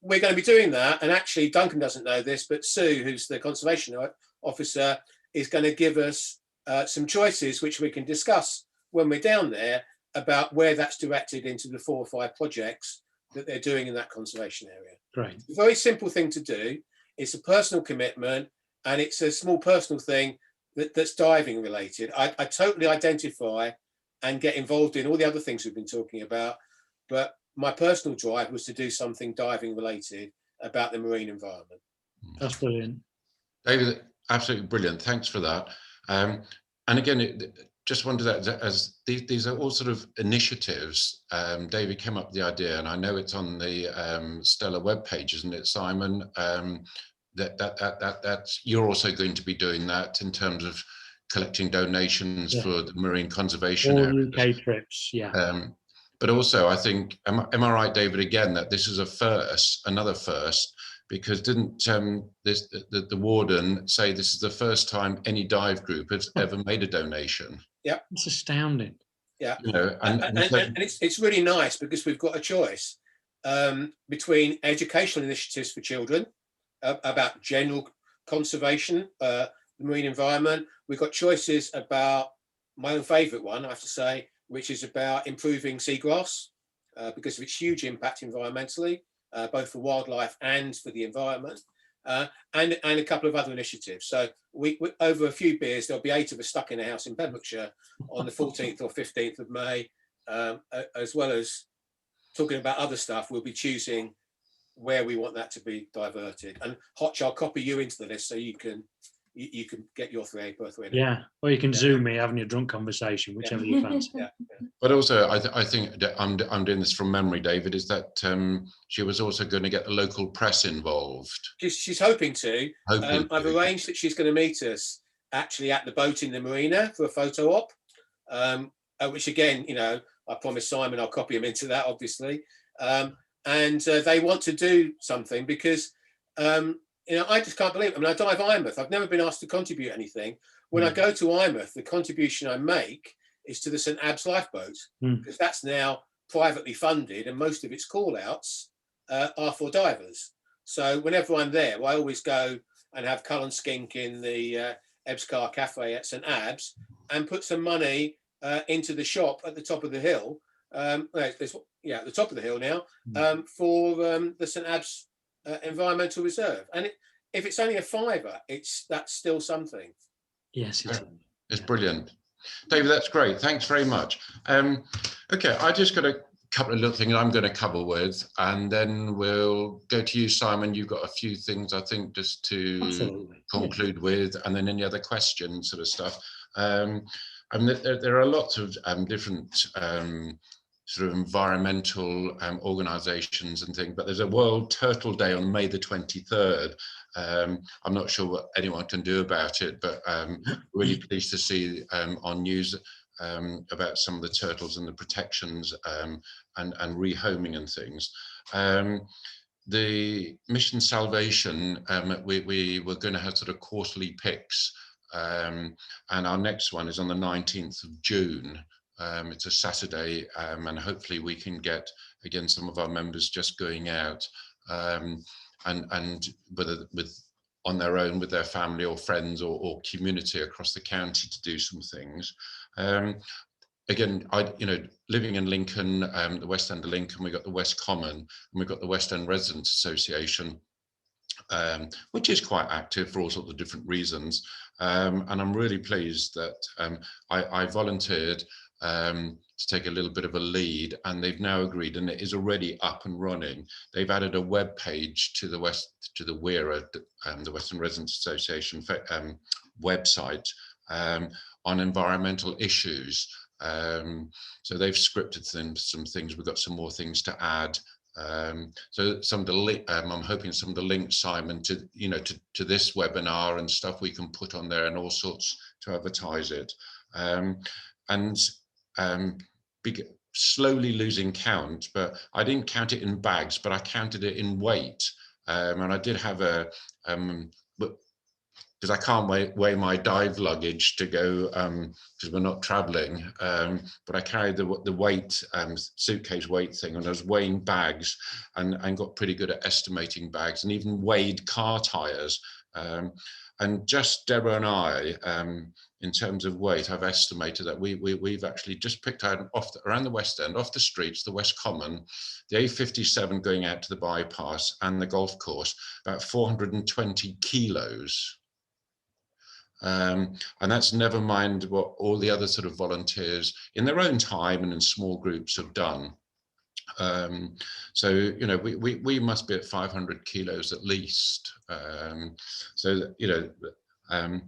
we're going to be doing that, and actually Duncan doesn't know this, but Sue, who's the conservation officer, is going to give us some choices which we can discuss when we're down there about where that's directed into the 4 or 5 projects that they're doing in that conservation area. Great. It's a very simple thing to do. It's a personal commitment, and it's a small personal thing that's diving related. I totally identify and get involved in all the other things we've been talking about, but my personal drive was to do something diving related about the marine environment. That's brilliant. David, absolutely brilliant. Thanks for that. And again, just wondered that as these are all sort of initiatives. David came up with the idea, and I know it's on the Stella webpage, isn't it, Simon? That's you're also going to be doing that in terms of collecting donations for the marine conservation all areas. UK trips, yeah. But also, I think, am I right, David? Again, that this is a first, another first, because didn't the warden say this is the first time any dive group has ever made a donation? Yeah, it's astounding. Yeah, you know, and it's really nice because we've got a choice between educational initiatives for children about general conservation, the marine environment. We've got choices about my own favourite one, I have to say, which is about improving seagrass because of its huge impact environmentally, both for wildlife and for the environment, and a couple of other initiatives. So we over a few beers, there'll be 8 of us stuck in a house in Pembrokeshire on the 14th or 15th of May, as well as talking about other stuff. We'll be choosing where we want that to be diverted. And Hotch, I'll copy you into the list so you can get your 3A per 3. Yeah, or you can Zoom me having a drunk conversation, whichever you fancy. Yeah. But also, I think that I'm doing this from memory, David, is that she was also going to get the local press involved. She's hoping to. I've arranged that she's going to meet us actually at the boat in the marina for a photo op, which again, you know, I promised Simon I'll copy him into that, obviously. And they want to do something because you know, I just can't believe it. I mean, I dive Eyemouth. I've never been asked to contribute anything. When I go to Eyemouth, the contribution I make is to the St Abbs lifeboat, because that's now privately funded, and most of its call outs are for divers. So whenever I'm there, I always go and have Cullen Skink in the Ebbs Car Cafe at St Abbs and put some money into the shop at the top of the hill. At the top of the hill now, for the St Abbs Environmental Reserve. And if it's only a £5, that's still something. Yes, it's brilliant. David, that's great. Thanks very much. Okay, I just got a couple of little things I'm going to cover with, and then we'll go to you, Simon. You've got a few things, I think, just to conclude with, and then any other questions sort of stuff. I mean, there are lots of different sort of environmental organisations and things, but there's a World Turtle Day on May the 23rd. I'm not sure what anyone can do about it, but really pleased to see on news about some of the turtles and the protections and rehoming and things. The Mission Salvation, we were going to have sort of quarterly picks, and our next one is on the 19th of June. It's a Saturday, and hopefully we can get, again, some of our members just going out and whether on their own, with their family or friends or community across the county to do some things. Again, living in Lincoln, the West End of Lincoln, we've got the West Common, and we've got the West End Residents Association, which is quite active for all sorts of different reasons. And I'm really pleased that I volunteered to take a little bit of a lead, and they've now agreed, and it is already up and running. They've added a web page to the WERA, the Western Residents Association website on environmental issues. So they've scripted some things. We've got some more things to add. So some of the I'm hoping some of the links, Simon, to to this webinar and stuff we can put on there and all sorts to advertise it. Slowly losing count, but I didn't count it in bags, but I counted it in weight. And I did have because I can't weigh my dive luggage to go, because we're not traveling, but I carried the weight, suitcase weight thing, and I was weighing bags and got pretty good at estimating bags, and even weighed car tires. And just Deborah and I, in terms of weight, I've estimated that we've actually just picked out around the West End, off the streets, the West Common, the A57 going out to the bypass and the golf course, about 420 kilos. And that's never mind what all the other sort of volunteers in their own time and in small groups have done. So we must be at 500 kilos at least. So and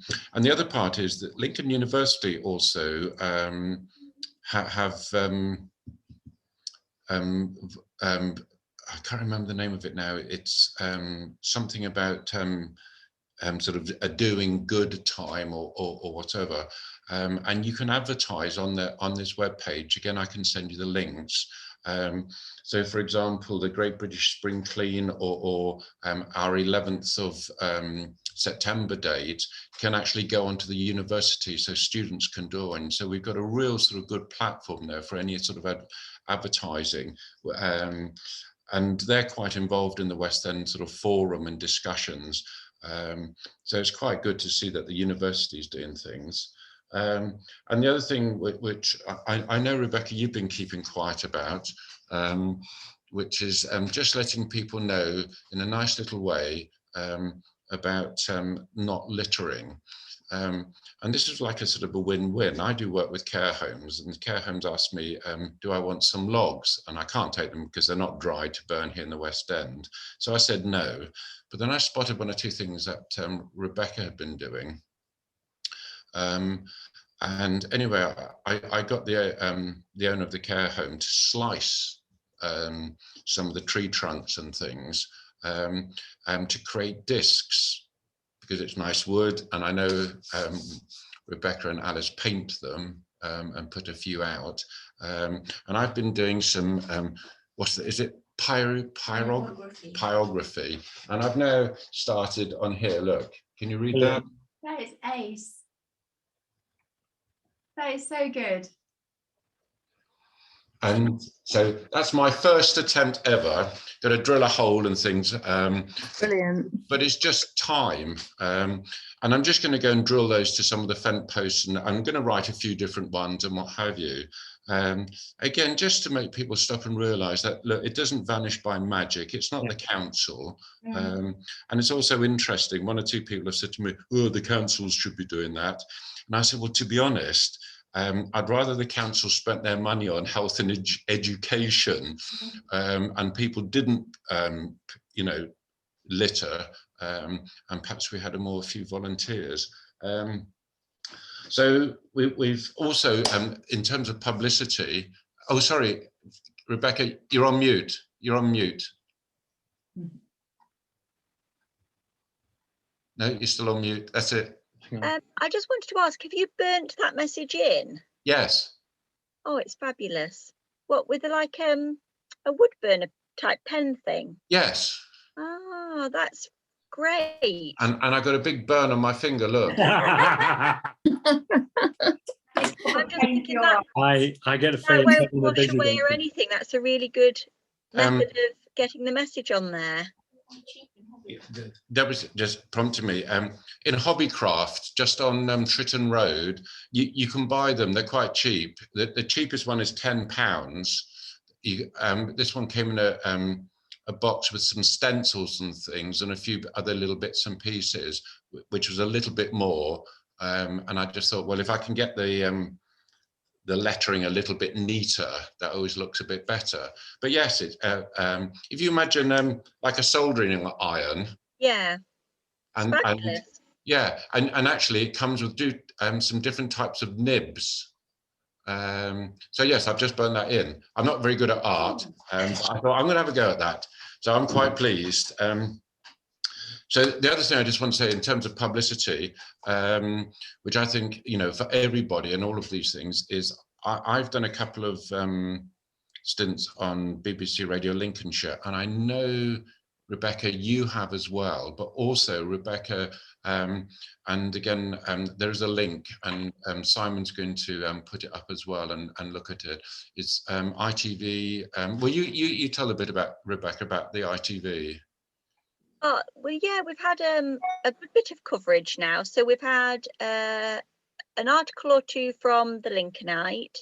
the other part is that Lincoln University also have I can't remember the name of it now. It's something about sort of a doing good time or whatever, and you can advertise on this web page. Again, I can send you the links. So, for example, the Great British Spring Clean or our 11th of September date can actually go onto the university, so students can join. So we've got a real sort of good platform there for any sort of advertising. And they're quite involved in the West End sort of forum and discussions. So it's quite good to see that the university is doing things. And the other thing which I know, Rebecca, you've been keeping quiet about, which is just letting people know in a nice little way about not littering. And this is like a sort of a win-win. I do work with care homes, and the care homes ask me, do I want some logs? And I can't take them because they're not dry to burn here in the West End. So I said no. But then I spotted one or two things that Rebecca had been doing. And anyway, I got the owner of the care home to slice some of the tree trunks and things to create discs, because it's nice wood, and I know Rebecca and Alice paint them and put a few out. And I've been doing some, is it pyrography. And I've now started on here. Look, can you read that? That is ace. That is so good. And so that's my first attempt ever. Got to drill a hole and things. Brilliant. But it's just time. And I'm just going to go and drill those to some of the fence posts, and I'm going to write a few different ones and what have you. Again, just to make people stop and realise that, look, it doesn't vanish by magic. It's not the council. And it's also interesting. One or two people have said to me, oh, the councils should be doing that. And I said, well, to be honest, I'd rather the council spent their money on health and education, and people didn't, litter, and perhaps we had a few volunteers. So we've also, in terms of publicity, oh, sorry, Rebecca, you're on mute. You're on mute. No, you're still on mute. That's it. I just wanted to ask, have you burnt that message in? Yes. Oh, it's fabulous. What, with like a wood burner type pen thing? Yes. Oh, that's great. And I got a big burn on my finger, look. I'm just thinking that I get a that feeling won't people are wash busy away or thinking. anything. That's a really good Um, method of getting the message on there. That was just prompted me. In Hobbycraft, just on Tritton Road, you can buy them. They're quite cheap. The cheapest one is £10. This one came in a box with some stencils and things and a few other little bits and pieces, which was a little bit more. And I just thought, well, if I can get the lettering a little bit neater, that always looks a bit better. But yes, if you imagine like a soldering iron. Yeah. And fabulous. and actually it comes with some different types of nibs. So yes, I've just burned that in. I'm not very good at art, but I thought I'm going to have a go at that. So I'm quite pleased. So the other thing I just want to say in terms of publicity, which I think, for everybody and all of these things, is I've done a couple of stints on BBC Radio Lincolnshire, and I know, Rebecca, you have as well, but also Rebecca, and again, there is a link, and Simon's going to put it up as well and look at it. It's ITV. Well, you tell a bit about, Rebecca, about the ITV. Oh, well, yeah, we've had a good bit of coverage now. So we've had an article or two from the Lincolnite.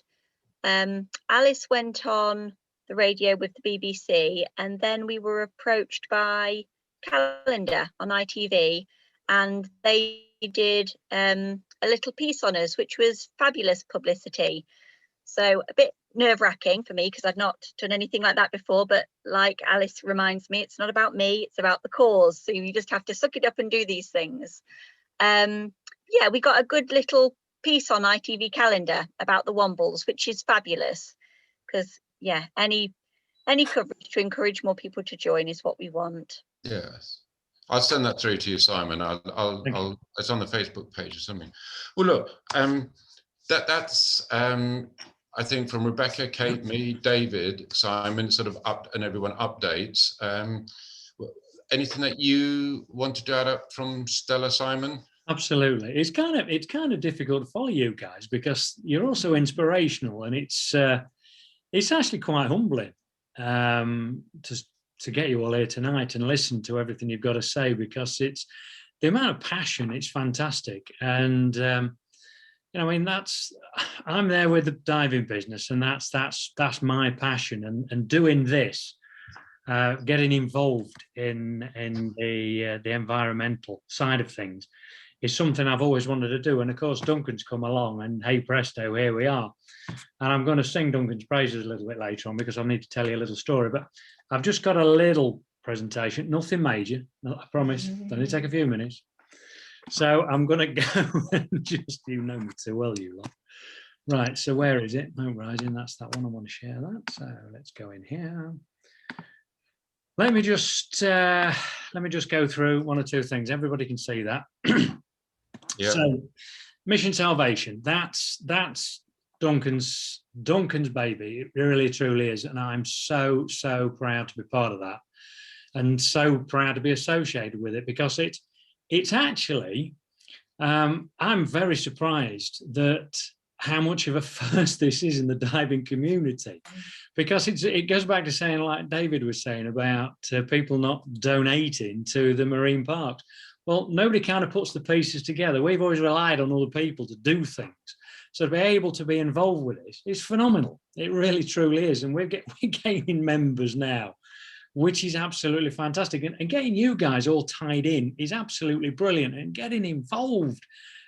Alice went on the radio with the BBC, and then we were approached by Calendar on ITV, and they did a little piece on us, which was fabulous publicity. So a bit nerve-wracking for me because I've not done anything like that before, but like Alice reminds me, it's not about me, it's about the cause. So you just have to suck it up and do these things. Yeah, we got a good little piece on ITV Calendar about the Wombles, which is fabulous because yeah, any coverage to encourage more people to join is what we want. Yes, I'll send that through to you, Simon. I'll it's on the Facebook page or something. Well, look, that's I think from Rebecca, Kate, me, David, Simon, sort of and everyone updates. Anything that you wanted to add up from Stella, Simon? Absolutely. It's kind of difficult to follow you guys because you're also inspirational, and it's actually quite humbling to get you all here tonight and listen to everything you've got to say, because it's the amount of passion. It's fantastic. And I mean, I'm there with the diving business, and that's my passion. And doing this, getting involved in the environmental side of things, is something I've always wanted to do. And of course, Duncan's come along, and hey presto, here we are. And I'm going to sing Duncan's praises a little bit later on because I need to tell you a little story. But I've just got a little presentation, nothing major. I promise. It'll only take a few minutes. So I'm going to go and just, you know me too well, you lot. Right, so where is it? No rising, that's that one. I want to share that. So let's go in here. Let me just go through one or two things. Everybody can see that. Yeah. So Mission Salvation, that's Duncan's baby. It really truly is, and I'm so proud to be part of that, and so proud to be associated with it, because it's actually I'm very surprised that how much of a first this is in the diving community, because it goes back to saying, like David was saying about people not donating to the marine parks. Well, nobody kind of puts the pieces together. We've always relied on other people to do things. So to be able to be involved with this is phenomenal. It really, truly is. And we're gaining members now, which is absolutely fantastic. And getting you guys all tied in is absolutely brilliant. And getting involved,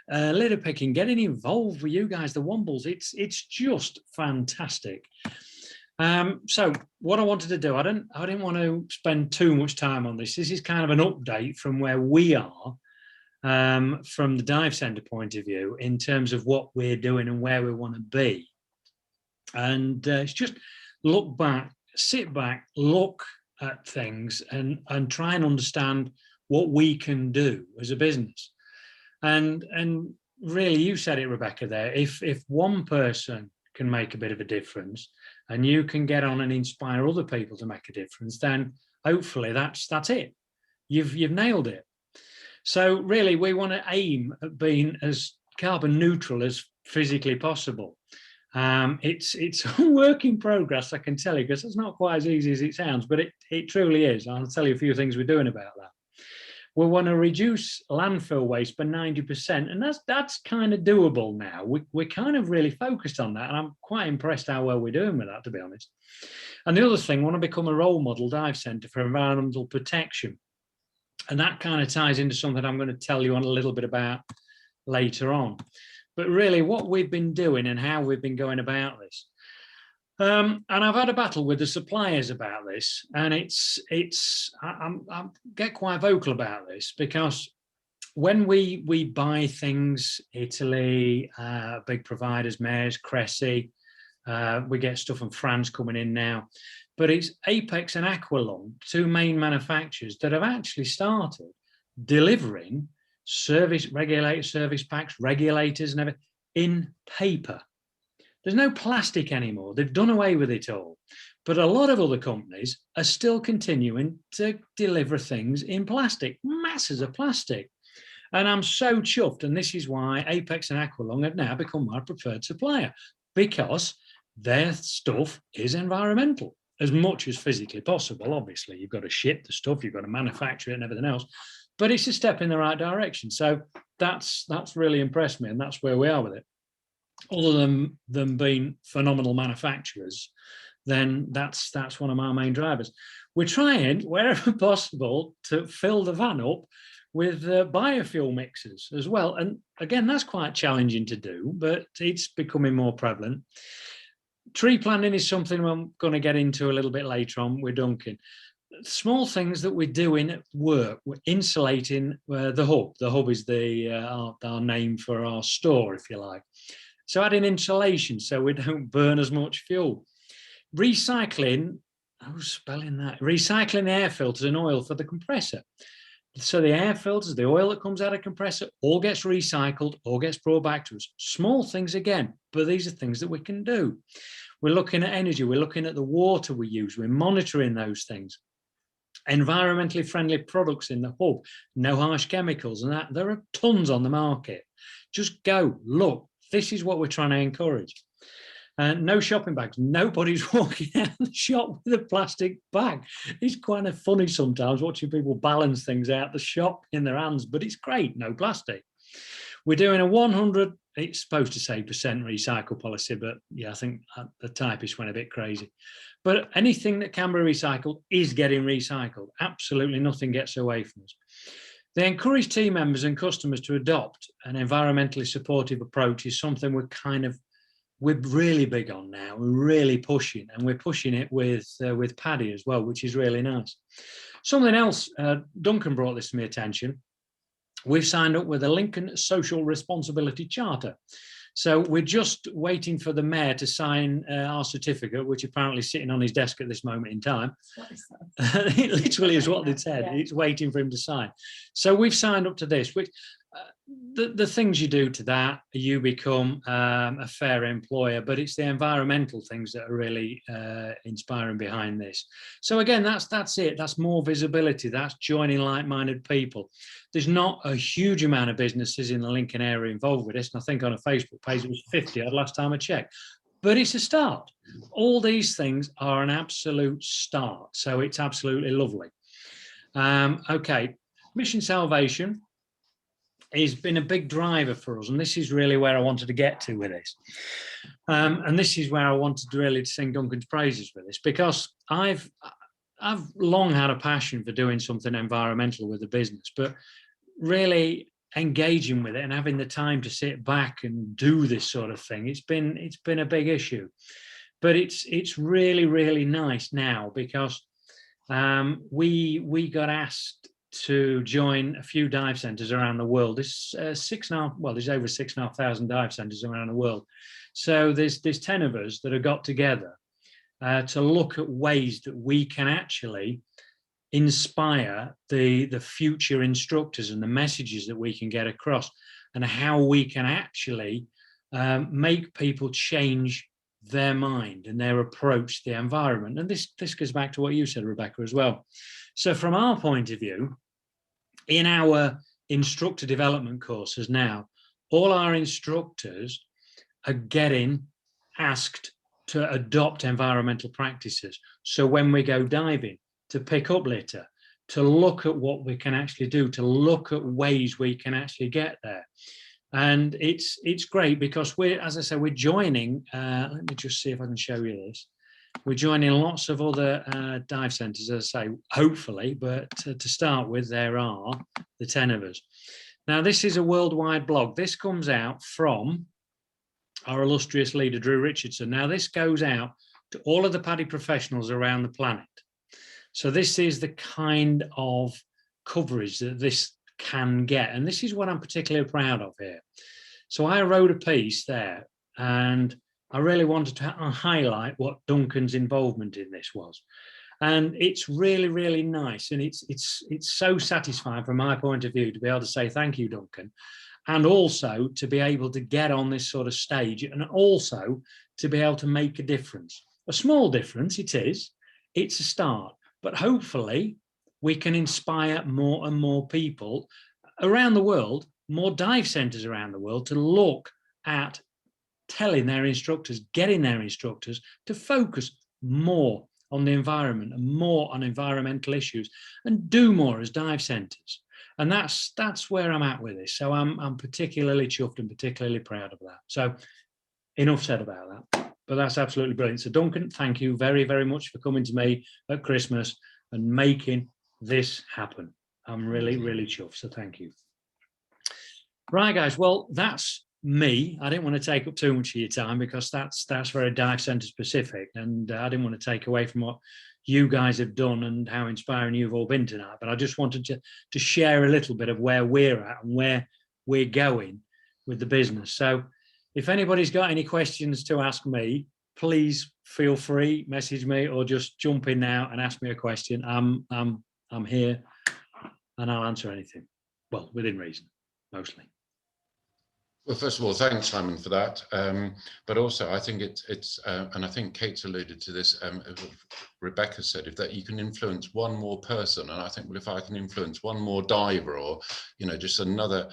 litter picking, getting involved with you guys, the Wombles, it's just fantastic. So what I wanted to do, I didn't want to spend too much time on this. This is kind of an update from where we are, from the dive centre point of view, in terms of what we're doing and where we want to be. And it's just look back, sit back, look at things and try and understand what we can do as a business. And really, you said it, Rebecca, there, if one person can make a bit of a difference and you can get on and inspire other people to make a difference, then hopefully that's it. You've nailed it. So really, we want to aim at being as carbon neutral as physically possible. It's a work in progress, I can tell you, because it's not quite as easy as it sounds, but it truly is. I'll tell you a few things we're doing about that. We want to reduce landfill waste by 90%, and that's kind of doable now. We're kind of really focused on that, and I'm quite impressed how well we're doing with that, to be honest. And the other thing, we want to become a role model dive centre for environmental protection. And that kind of ties into something I'm going to tell you on a little bit about later on. But really, what we've been doing and how we've been going about this. And I've had a battle with the suppliers about this, and I get quite vocal about this, because when we buy things, Italy, big providers, Mares, Cressy, we get stuff from France coming in now, but it's Apex and Aqualung, two main manufacturers that have actually started delivering regulated service packs, regulators and everything in paper. There's no plastic anymore. They've done away with it all. But a lot of other companies are still continuing to deliver things in plastic, masses of plastic. And I'm so chuffed. And this is why Apex and Aqualung have now become my preferred supplier, because their stuff is environmental as much as physically possible. Obviously, you've got to ship the stuff, you've got to manufacture it and everything else, but it's a step in the right direction. So that's really impressed me, and that's where we are with it. Other than them being phenomenal manufacturers, then that's one of my main drivers. We're trying, wherever possible, to fill the van up with biofuel mixers as well. And again, that's quite challenging to do, but it's becoming more prevalent. Tree planting is something I'm going to get into a little bit later on with Duncan. Small things that we're doing at work, we're insulating the hub. The hub is our name for our store, if you like. So adding insulation so we don't burn as much fuel. Recycling, recycling the air filters and oil for the compressor. So the air filters, the oil that comes out of compressor, all gets recycled, all gets brought back to us. Small things again, but these are things that we can do. We're looking at energy, we're looking at the water we use, we're monitoring those things. Environmentally friendly products in the hub, no harsh chemicals, and that there are tons on the market. Just go, look. This is what we're trying to encourage. No shopping bags. Nobody's walking out of the shop with a plastic bag. It's kind of funny sometimes watching people balance things out the shop in their hands, but it's great, no plastic. We're doing a 100, it's supposed to say % recycle policy, but yeah, I think the typist went a bit crazy. But anything that can be recycled is getting recycled. Absolutely nothing gets away from us. They encourage team members and customers to adopt an environmentally supportive approach is something we're really big on now. We're really pushing, and we're pushing it with Paddy as well, which is really nice. Something else, Duncan brought this to my attention. We've signed up with the Lincoln Social Responsibility Charter. So we're just waiting for the mayor to sign our certificate, which apparently is sitting on his desk at this moment in time. What is that? It literally is what they said. Yeah. It's waiting for him to sign. So we've signed up to this, which the things you do to that, you become a fair employer, but it's the environmental things that are really inspiring behind this. So again, that's it. That's more visibility. That's joining like-minded people. There's not a huge amount of businesses in the Lincoln area involved with this. And I think on a Facebook page, it was 50 odd last time I checked. But it's a start. All these things are an absolute start. So it's absolutely lovely. Okay, Mission Salvation has been a big driver for us, and this is really where I wanted to get to with this. And this is where I wanted to really sing Duncan's praises for this, because I've long had a passion for doing something environmental with the business, but really engaging with it and having the time to sit back and do this sort of thing, it's been a big issue. But it's really, really nice now, because we got asked to join a few dive centres around the world. There's there's over 6,500 dive centres around the world. So there's 10 of us that have got together to look at ways that we can actually inspire the future instructors and the messages that we can get across, and how we can actually make people change their mind and their approach to the environment. And this goes back to what you said, Rebecca, as well. So from our point of view, in our instructor development courses now, all our instructors are getting asked to adopt environmental practices. So when we go diving, to pick up litter, to look at what we can actually do, to look at ways we can actually get there. And it's great, because as I said, we're joining, let me just see if I can show you this. We're joining lots of other dive centres, as I say, hopefully, but to start with, there are the 10 of us. Now, this is a worldwide blog. This comes out from our illustrious leader, Drew Richardson. Now, this goes out to all of the PADI professionals around the planet. So this is the kind of coverage that this can get. And this is what I'm particularly proud of here. So I wrote a piece there, and I really wanted to highlight what Duncan's involvement in this was. And it's really, really nice. And it's so satisfying from my point of view to be able to say thank you, Duncan. And also to be able to get on this sort of stage, and also to be able to make a difference. A small difference it is, it's a start. But hopefully we can inspire more and more people around the world, more dive centres around the world, to look at telling their instructors, getting their instructors to focus more on the environment and more on environmental issues, and do more as dive centres. And that's where I'm at with this. So I'm particularly chuffed and particularly proud of that. So enough said about that, but that's absolutely brilliant. So Duncan, thank you very, very much for coming to me at Christmas and making this happen. I'm really, really chuffed. So thank you. Right, guys. Well, that's me. I didn't want to take up too much of your time, because that's very dive centre specific, and I didn't want to take away from what you guys have done and how inspiring you've all been tonight. But I just wanted to share a little bit of where we're at and where we're going with the business. So if anybody's got any questions to ask me, please feel free, message me, or just jump in now and ask me a question. I'm here and I'll answer anything. Well, within reason, mostly. Well, first of all, thanks, Simon, for that. But also, I think it's and I think Kate's alluded to this. Rebecca said, if that you can influence one more person, and I think, well, if I can influence one more diver, or just another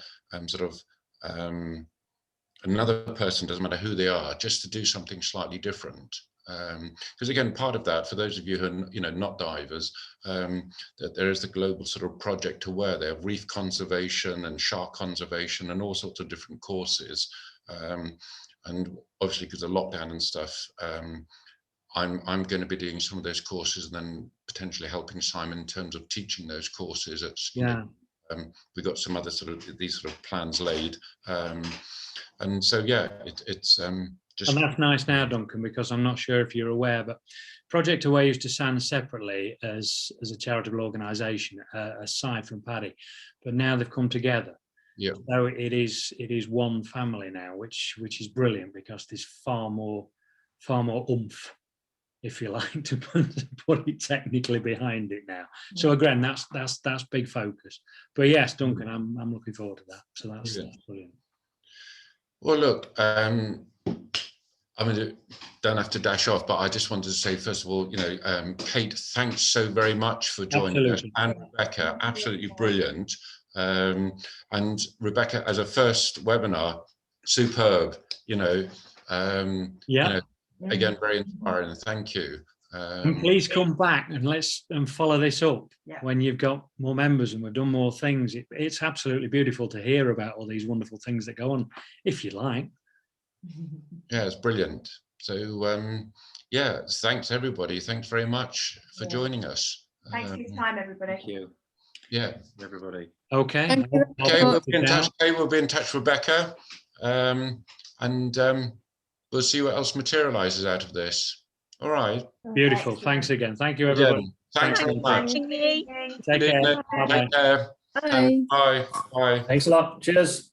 another person, doesn't matter who they are, just to do something slightly different. Because again, part of that, for those of you who are not divers, that there is the global sort of project to where they have reef conservation and shark conservation and all sorts of different courses, and obviously because of lockdown and stuff, I'm going to be doing some of those courses and then potentially helping Simon in terms of teaching those courses. We've got some other these sort of plans laid, and so yeah, it's just. And that's nice now, Duncan, because I'm not sure if you're aware, but Project Away used to stand separately as a charitable organisation, aside from PADI, but now they've come together. Yeah. So it is one family now, which is brilliant, because there's far more oomph if you like, to put it technically behind it now. So again, that's big focus. But yes, Duncan, I'm looking forward to that. So that's brilliant. Well, look, I mean, don't have to dash off, but I just wanted to say, first of all, you know, Cate, thanks so very much for joining us, and Rebecca, absolutely brilliant. And Rebecca, as a first webinar, superb, you know, you know, again, very inspiring. Thank you. And please come back and let's follow this up when you've got more members and we've done more things. It's absolutely beautiful to hear about all these wonderful things that go on, if you like. Yeah, it's brilliant. So yeah, thanks everybody. Thanks very much for joining us. Thanks for your time, everybody. Thank you. Yeah, everybody. Okay. Okay, we'll be in touch. Okay, we'll be in touch, Rebecca, and we'll see what else materializes out of this. All right. Beautiful. Thanks again. Thank you, everybody. Thanks very much. Take care. Bye-bye. Take care. Bye. Bye. Bye. Thanks a lot. Cheers.